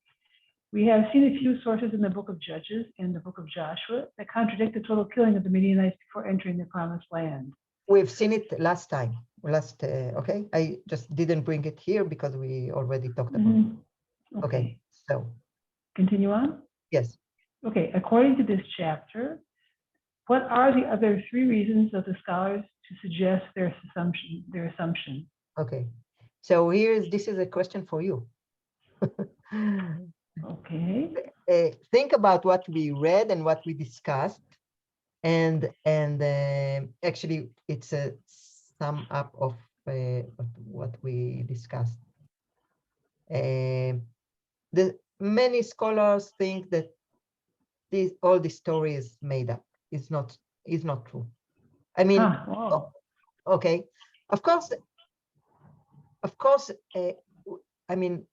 We have seen a few sources in the book of Judges and the book of Joshua that contradict the total killing of the Midianites before entering the promised land. we've seen it last time. Okay. I just didn't bring it here because we already talked about it. Okay. So Continue on. yes. Okay. According to this chapter, what are the other 3 reasons of the scholars to suggest their assumption? Okay. So this is a question for you. Okay. Think about what we read and what we discussed, and actually it's a sum up of what we discussed. Many scholars think that all the story is made up. Is not true. I mean, okay, of course. I mean,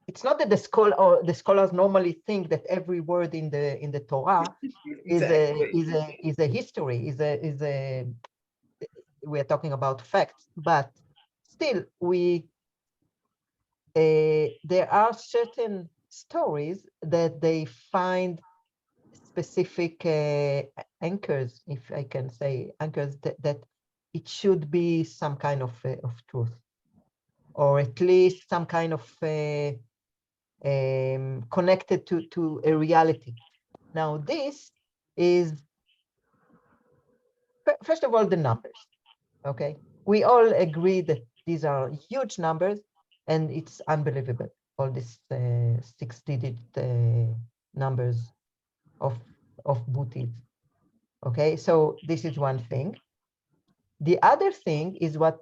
it's not that the scholars normally think that every word in the Torah is a history, we're talking about facts, but still there are certain stories that they find specific anchors, if I can say anchors, that it should be some kind of truth, or at least some kind of connected to a reality. Now, this is, first of all, the numbers. Okay, we all agree that these are huge numbers, and it's unbelievable, all these 6-digit numbers of booties. Okay, so this is one thing. The other thing is what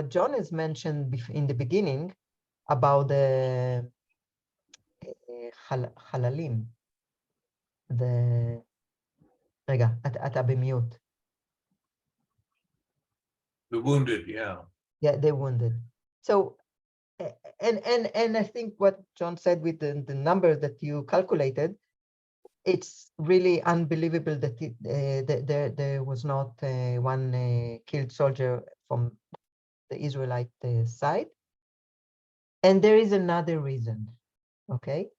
John has mentioned in the beginning about the halalim. רגע, אתה במיוט. The wounded, yeah. Yeah, the wounded. So, and I think what John said with the numbers that you calculated, it's really unbelievable that there was not one killed soldier from the Israelite side. And there is another reason. Okay,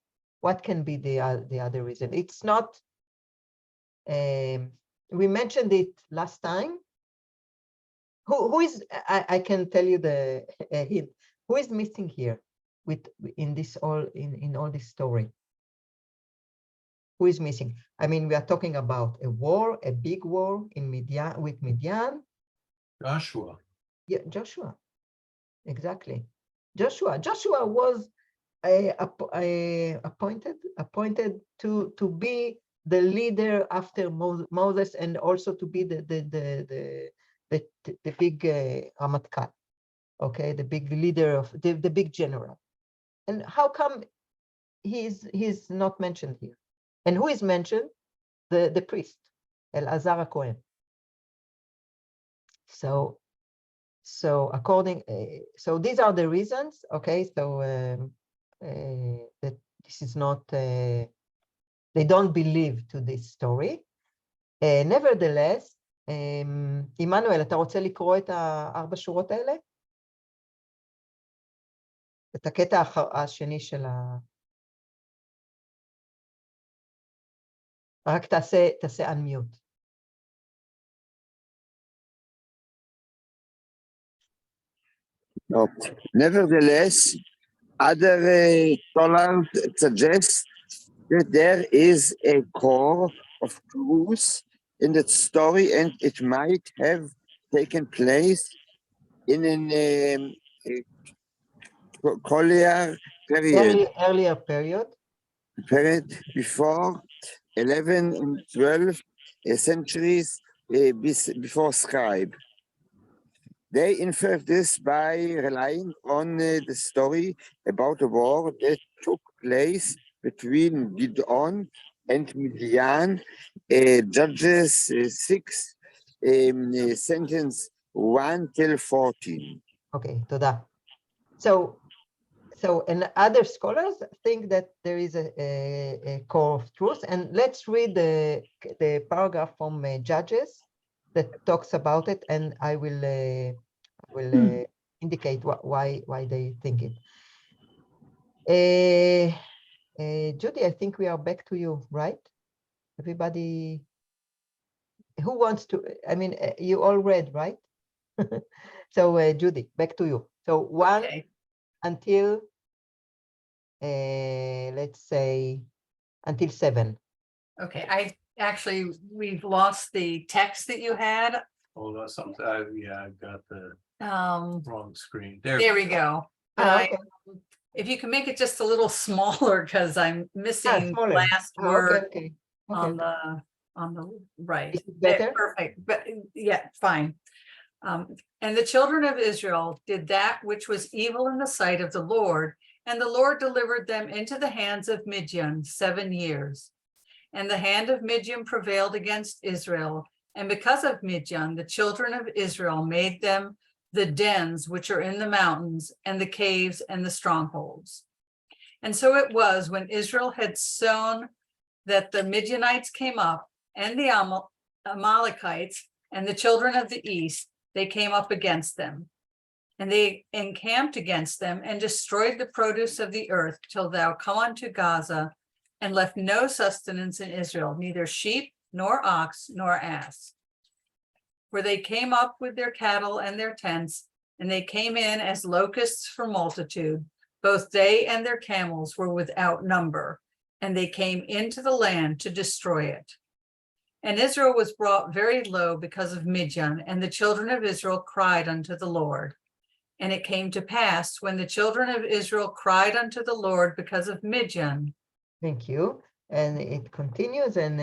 what can be the other reason? It's not. We mentioned it last time. Who is? I can tell you the hint. Who is missing here in all this story? Who is missing? I mean, we are talking about a war, a big war in Midian, with Midian. Joshua. Yeah, Joshua. Exactly. Joshua was appointed to be the leader after Moses, and also to be the big Ramatkal, okay, the big leader of the big general. And how come he's not mentioned here? And who is mentioned? The priest, Elazar Cohen. So according, so these are the reasons, okay? So that this is not, they don't believe to this story. Nevertheless, עמנואל, אתה רוצה לקרוא את 4 שורות האלה? את הקטע השני של רק תעשה unmute. No. Nevertheless, other scholars suggest that there is a core of truth in that story, and it might have taken place in an earlier period before 11 and 12 centuries before scribe. They infer this by relying on the story about a war that took place between Gideon and Midian, Judges 6, sentence 1 till 14. Okay, toda. So and other scholars think that there is a core of truth. And let's read the paragraph from Judges that talks about it, and I will indicate why they think it. Judy, I think we are back to you, right? Everybody, who wants to? I mean, you all read, right? So Judy, back to you. So 1 until let's say until 7. Okay, we've lost the text that you had. Hold on, yeah, I've got the wrong screen. There we go. Okay. If you can make it just a little smaller, because I'm missing the last word Okay. on the right. Is it better? Perfect, but yeah, fine. And the children of Israel did that which was evil in the sight of the Lord, and the Lord delivered them into the hands of Midian 7 years. And the hand of Midian prevailed against Israel, and because of Midian, the children of Israel made them the dens which are in the mountains, and the caves and the strongholds. And so it was, when Israel had sown, that the Midianites came up, and the Amalekites and the children of the east, they came up against them. And they encamped against them and destroyed the produce of the earth till thou come unto Gaza, and left no sustenance in Israel, neither sheep, nor ox, nor ass. For they came up with their cattle and their tents, and they came in as locusts for multitude. Both they and their camels were without number, and they came into the land to destroy it. And Israel was brought very low because of Midian, and the children of Israel cried unto the Lord. And it came to pass, when the children of Israel cried unto the Lord because of Midian. Thank you. And it continues, and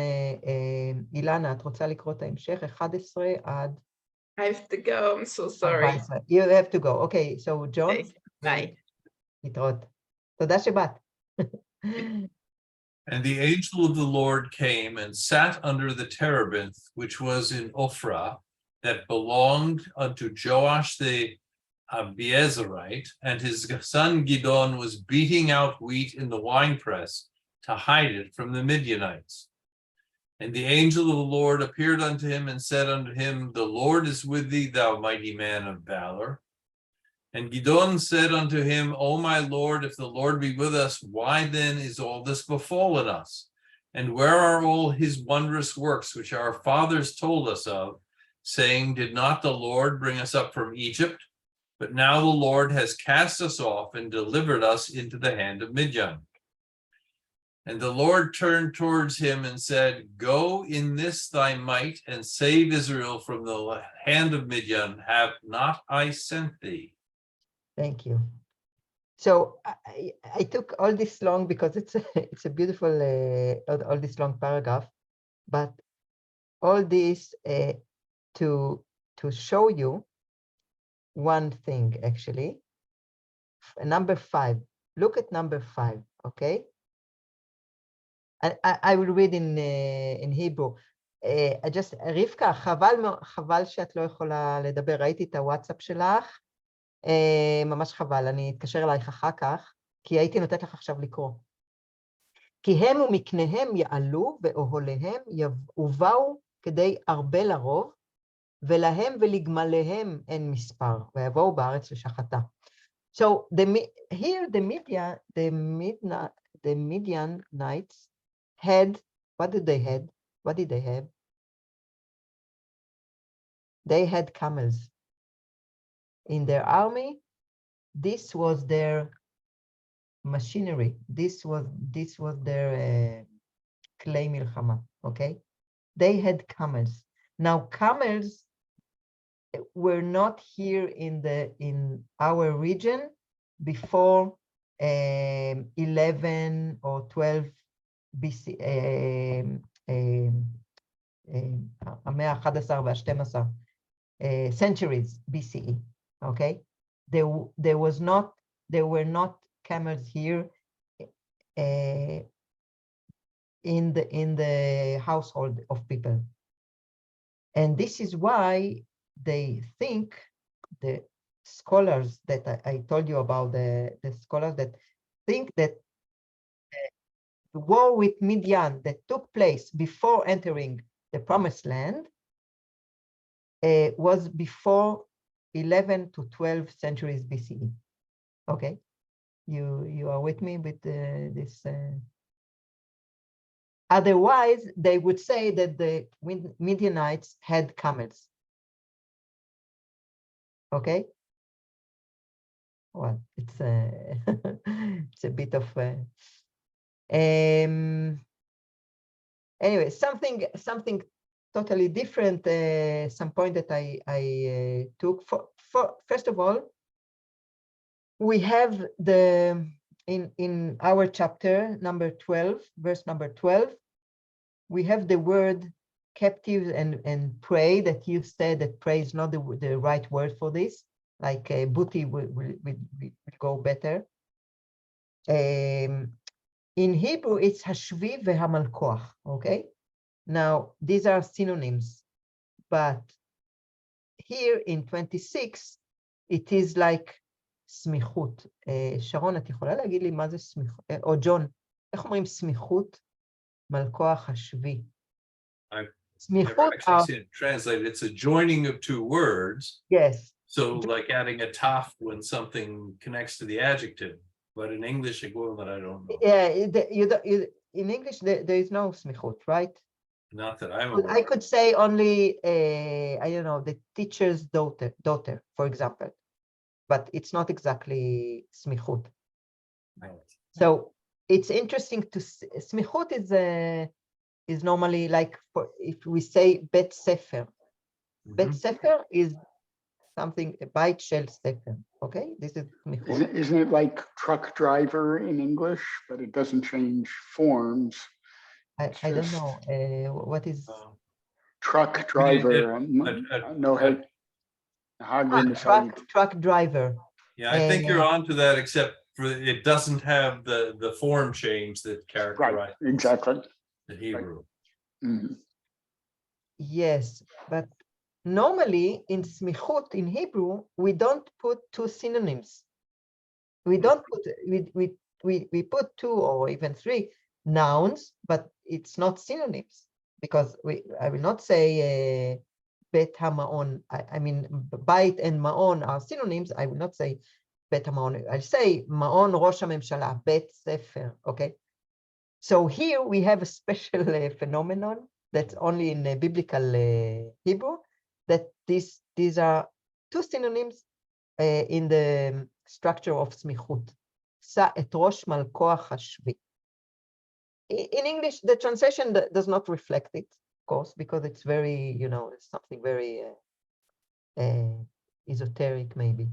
אילנה, את רוצה לקרוא את ההמשך? 11 עד... I have to go, I'm so sorry. 14. You have to go. Okay, so John. Okay, bye. להתראות. תודה שבאת. And the angel of the Lord came and sat under the terebinth, which was in Ophrah, that belonged unto Joash the Abiezerite, and his son Gideon was beating out wheat in the winepress to hide it from the Midianites. And the angel of the Lord appeared unto him and said unto him, The Lord is with thee, thou mighty man of valor. And Gideon said unto him, O my Lord, if the Lord be with us, why then is all this befallen us? And where are all his wondrous works which our fathers told us of, saying, Did not the Lord bring us up from Egypt? But now the Lord has cast us off and delivered us into the hand of Midian. And the Lord turned towards him and said, Go in this thy might, and save Israel from the hand of Midian. Have not I sent thee? Thank you. So I took all this long because it's a beautiful all this long paragraph, but all this to show you one thing actually. Number 5. Look at number 5, okay? I will read in Hebrew. I just, רבקה, חבל שאת לא יכולה לדבר, ראיתי את הוואטסאפ שלך, ממש חבל, אני אתקשר אלייך אחר כך, כי הייתי נותנת לך עכשיו לקרוא. כי הם ומקניהם יעלו, ואוהליהם ובאו כדי הרבה לרוב, ולהם ולגמליהם אין מספר, ויבואו בארץ לשחתה. So here the Midianites had, what did they had? What did they have? They had camels. In their army, this was their machinery. This was their clay milchama, okay? They had camels. Now camels were not here in our region before 11 or 12 BC, המאה ה-11 וה-12 centuries BCE, okay? There were not camels here in the household of people. And this is why they think, the scholars that I told you about, the scholars that think that the war with Midian that took place before entering the promised land was before 11 to 12 centuries BCE. Okay, you are with me with this? Otherwise, they would say that the Midianites had camels. Okay. Well, it's it's a bit of anyway, something totally different. Some point that I took for first of all, we have in our chapter number 12, verse number 12, we have the word captive and prey, that you said that prey is not the right word for this, like booty will go better. In Hebrew, it's hashvi vehamalkoach, okay? Now, these are synonyms, but here in 26, it is like סמיכות. שרון, את יכולה להגיד לי מה זה סמיכות? או ג'ון, איך אומרים סמיכות? מלכוח השבי. I've never actually seen it translated. It's a joining of two words. Yes. So like adding a taf when something connects to the adjective, but in English equivalent, I don't know. Yeah, in English, there is no smichut, right? Not that I'm aware. I could say only, I don't know, the teacher's daughter, for example, but it's not exactly smichut. So it's interesting to smichut is normally like, if we say bet sefer. Bet sefer is something, bait shel sefer, okay? This is smichut. Isn't it like truck driver in English, but it doesn't change forms? I don't know, what is? Truck driver, no head. Truck driver. Yeah, I think you're onto that, except for it doesn't have the form change that characterizes exactly the Hebrew. Mm-hmm. Yes, but normally in smichut in Hebrew, we don't put two synonyms. We don't put, we put two or even three nouns, but it's not synonyms, because I will not say bet hamaon. I mean, bait and maon are synonyms. I will not say bet hamaon. I'll say maon rosh hamemshala, bet sefer, okay? So here we have a special phenomenon that's only in biblical Hebrew, that these are two synonyms in the structure of smichut. Sa et rosh malkoach hashvi. In English, the translation does not reflect it, of course, because it's very, it's something very esoteric, maybe.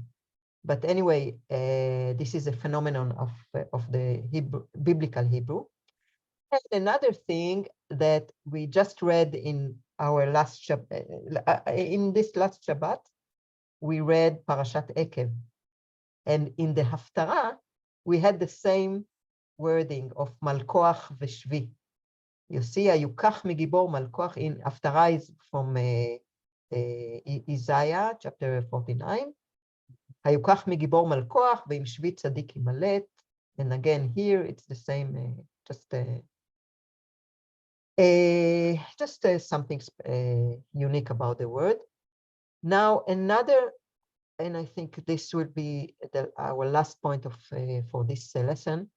But anyway, this is a phenomenon of the biblical Hebrew. And another thing that we just read in our last in this last Shabbat, we read Parashat Ekev. And in the Haftarah, we had the same wording of Malkoach v'Shvi. You see, Ayukach migibor Malkoach in Haftarah is from Isaiah chapter 49. Ayukach migibor Malkoach ve'im Shvi tzadik yimalet. And again, here it's the same, just something unique about the word. Now, another, and I think this will be our last point of for this lesson.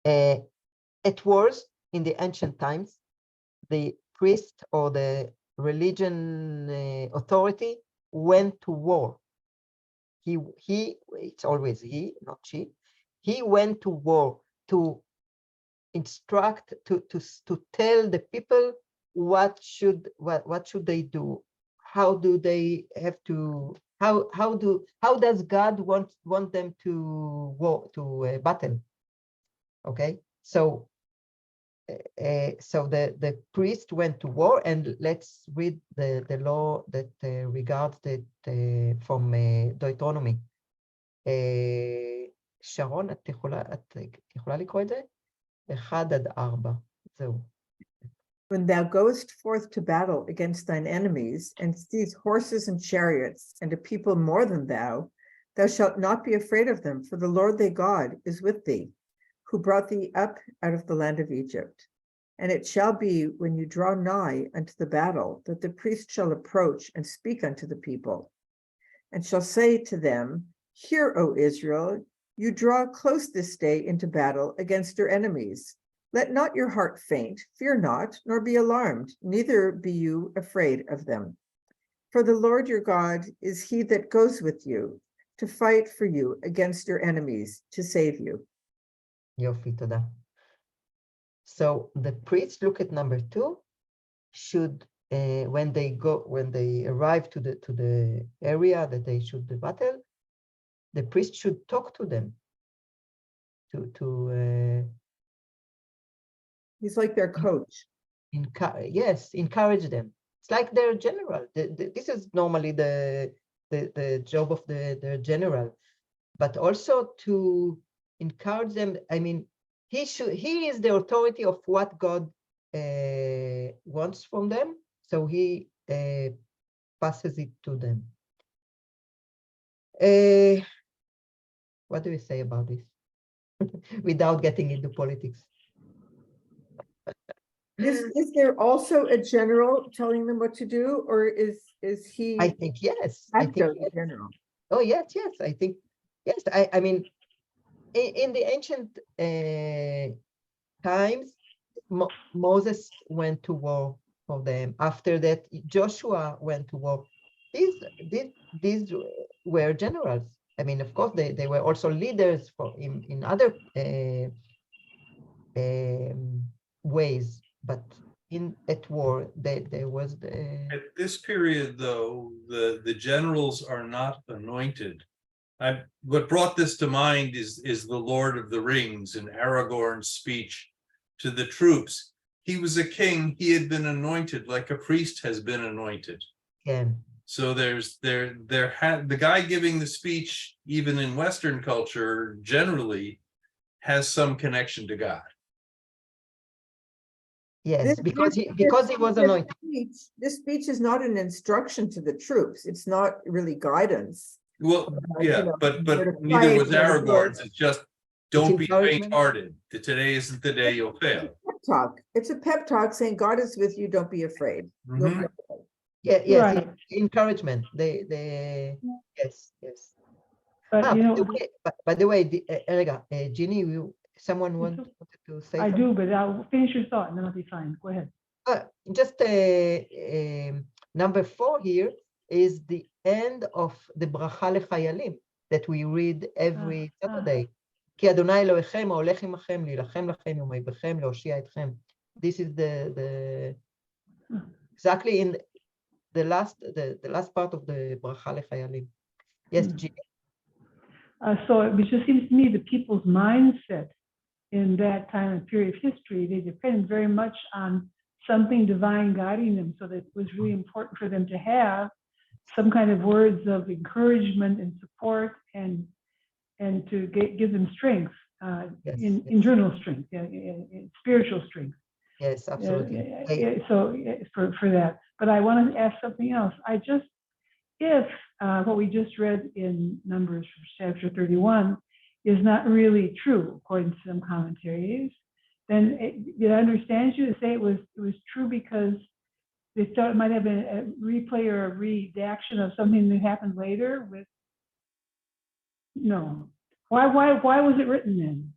At wars in the ancient times, the priest or the religion authority went to war. It's always he, not she. He went to war to instruct, to tell the people what should they do, how do they have to, how does God want them to go to battle? Okay, so the priest went to war, and let's read the law that regards it from Deuteronomy. שרון, את יכולה לקרוא את זה? 1-4, זהו. When thou goest forth to battle against thine enemies, and seest horses and chariots, and a people more than thou shalt not be afraid of them, for the Lord thy God is with thee, who brought thee up out of the land of Egypt. And it shall be, when you draw nigh unto the battle, that the priest shall approach and speak unto the people, and shall say to them, Hear, O Israel, you draw close this day into battle against your enemies. Let not your heart faint, fear not, nor be alarmed, neither be you afraid of them. For the Lord your God is he that goes with you to fight for you against your enemies, to save you. יופי, תודה. So the priests, look at number 2, should when they arrive to the area that they should battle, the priest should talk to them. He's like their coach. Yes, encourage them. It's like their general. This is normally the job of their general, but also to encourage them. I mean, he is the authority of what God wants from them, so he passes it to them. What do we say about this without getting into politics? Is there also a general telling them what to do, or is he? I think yes. I think yes. General. Oh yes, I think yes. I mean, in the ancient times, Moses went to war for them. After that, Joshua went to war. These were generals. I mean, of course, they were also leaders in other ways, but at war, there was the... At this period, though, the generals are not anointed. What brought this to mind is the Lord of the Rings and Aragorn's speech to the troops. He was a king. He had been anointed like a priest has been anointed. Yeah. So the guy giving the speech, even in Western culture, generally has some connection to God. Yes, because he was anointed. This speech is not an instruction to the troops. It's not really guidance. Well, yeah, but neither was Aragorn's. It's just don't be faint-hearted. Today isn't the day you'll fail. Talk. It's a pep talk saying God is with you. Don't be afraid. Mm-hmm. Yeah, yes, Right. encouragement. Yes. But by the way, Ginny, someone wanted to say I something? do, but I'll finish your thought and then I'll be fine. Go ahead. Just number 4 here is the end of the bracha lechayalim that we read every Saturday. כי אדוני אלוהיכם ההולך עמכם להילחם לכם ומעיבכם להושיע אתכם. This is the exactly in the last part of the bracha lechayalim. Yes, Hmm. Jean. So it just seems to me the people's mindset in that time and period of history, they depended very much on something divine guiding them. So that it was really important for them to have some kind of words of encouragement and support and to give them strength, Yes, in yes, internal strength, spiritual strength. yes, absolutely. For that. But I want to ask something else. If what we just read in Numbers chapter 31 is not really true, according to some commentaries, then did I understand you to say it was true because they thought it might have been a replay or a redaction of something that happened later with, no. Why was it written then?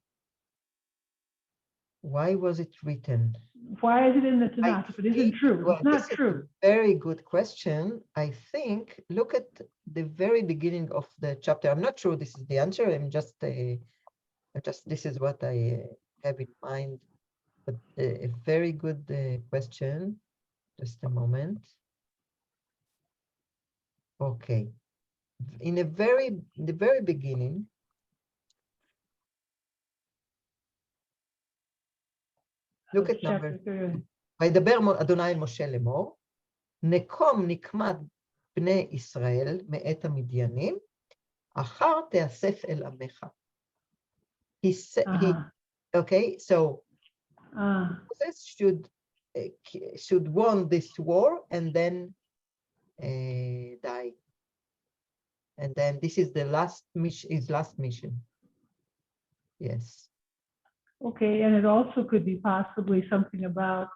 Why was it written? Why is it in the Tanakh if it isn't think, true? well, It's not this is true. a very good question. I think, look at the very beginning of the chapter. I'm not sure this is the answer. This is what I have in mind. But a very good question. Just a moment. Okay. In the very beginning, look at number. Chapter 30. וידבר אדוני אל משה לאמור, נקום נקמת בני ישראל מאת המדיינים, אחר תאסף אל עמך. Okay, so Moses should won this war and then die. And then this is the last mission, his last mission. Yes. Okay, and it also could be possibly something about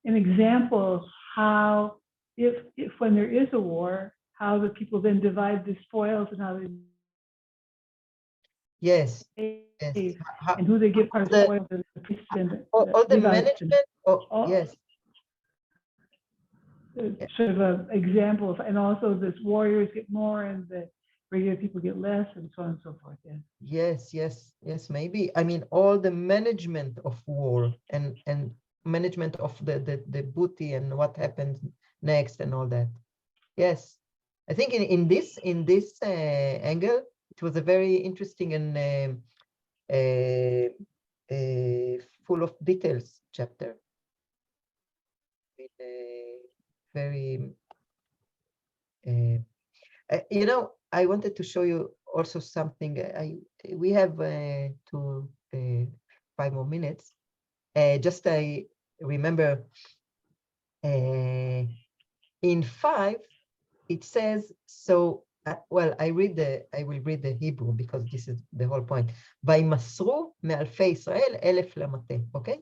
an example of how, if when there is a war, how the people then divide the spoils and how Yes. they Yes. and who they give part of the spoils to the priests and all the Levites. management. Oh, yes. Sort of an example of, and also this warriors get more and the regular people get less and so on and so forth. Yeah. Yes, maybe. I mean, all the management of war and management of the booty and what happens next and all that. Yes, I think in this angle, it was a very interesting and full of details chapter. Very, you know, I wanted to show you also something. We have 5 more minutes. Just I remember in 5 it says so. Well, I will read the Hebrew because this is the whole point. וימסרו מאלפי ישראל 1,000 למטה. Okay.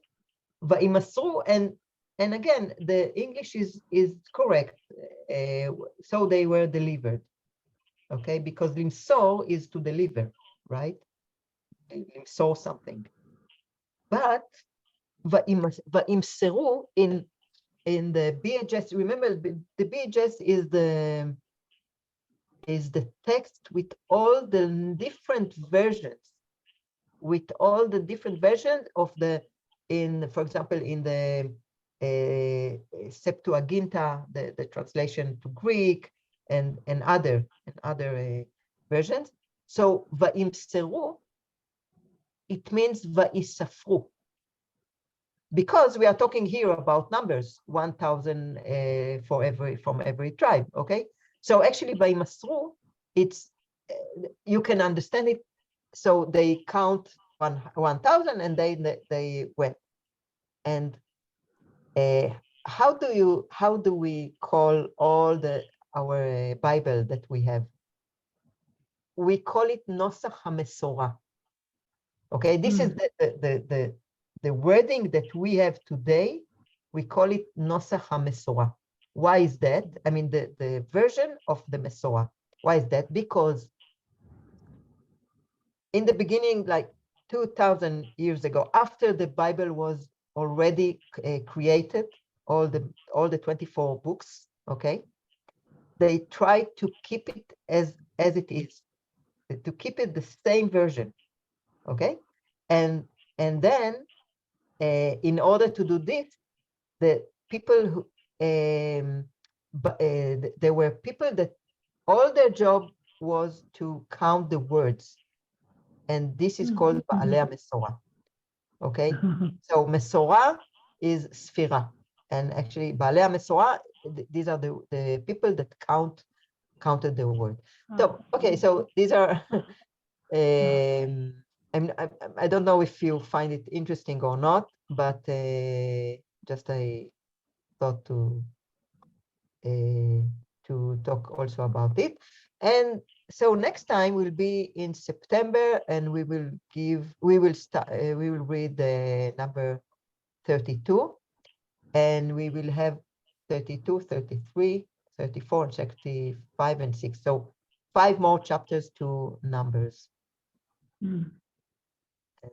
וימסרו, and again the English is correct. So they were delivered. Okay, because limsor is to deliver, right? Limsor something. But va'imseru in the BHS, remember the BHS is the text with all the different versions, of for example, in the Septuaginta, the translation to Greek, and other versions. So va'imseru, it means va'isafru, because we are talking here about numbers, 1,000 from every tribe. Okay, so actually va'imsru, it's you can understand it. So they count 1,000 and they went. And how do we call all our Bible that we have? We call it Nosach HaMesorah. Okay, this is the wording that we have today. We call it Nosach HaMesorah. Why is that? I mean, the version of the Mesorah. Why is that? Because in the beginning, like 2,000 years ago, after the Bible was already created, all the 24 books, okay, they tried to keep it as it is, to keep it the same version, okay, and then in order to do this, the people who there were people that all their job was to count the words, and this is called Ba'alei HaMesorah. Okay, so Mesorah is Sphira, and actually Ba'alei HaMesorah, these are the people that counted the word. So okay, so these are. I don't know if you find it interesting or not, but just I thought to talk also about it. And so next time will be in September, and we will read the number 32, and we will have 32, 33, 34, and 65, and 6. So 5 more chapters to Numbers. Mm. And,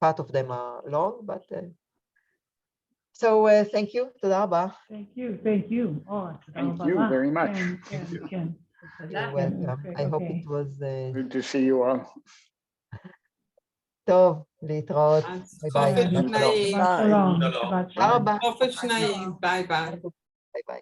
part of them are long, but so thank you. Toda rabba. Thank you, thank you. Oh, Thank you very much. Ken. You're welcome. I hope it was Good to see you all. טוב, להתראות. ביי ביי. חופש נעים. Shabbat shalom. Shalom. Shabbat תודה shalom. רבה. חופש נעים. ביי ביי. ביי ביי.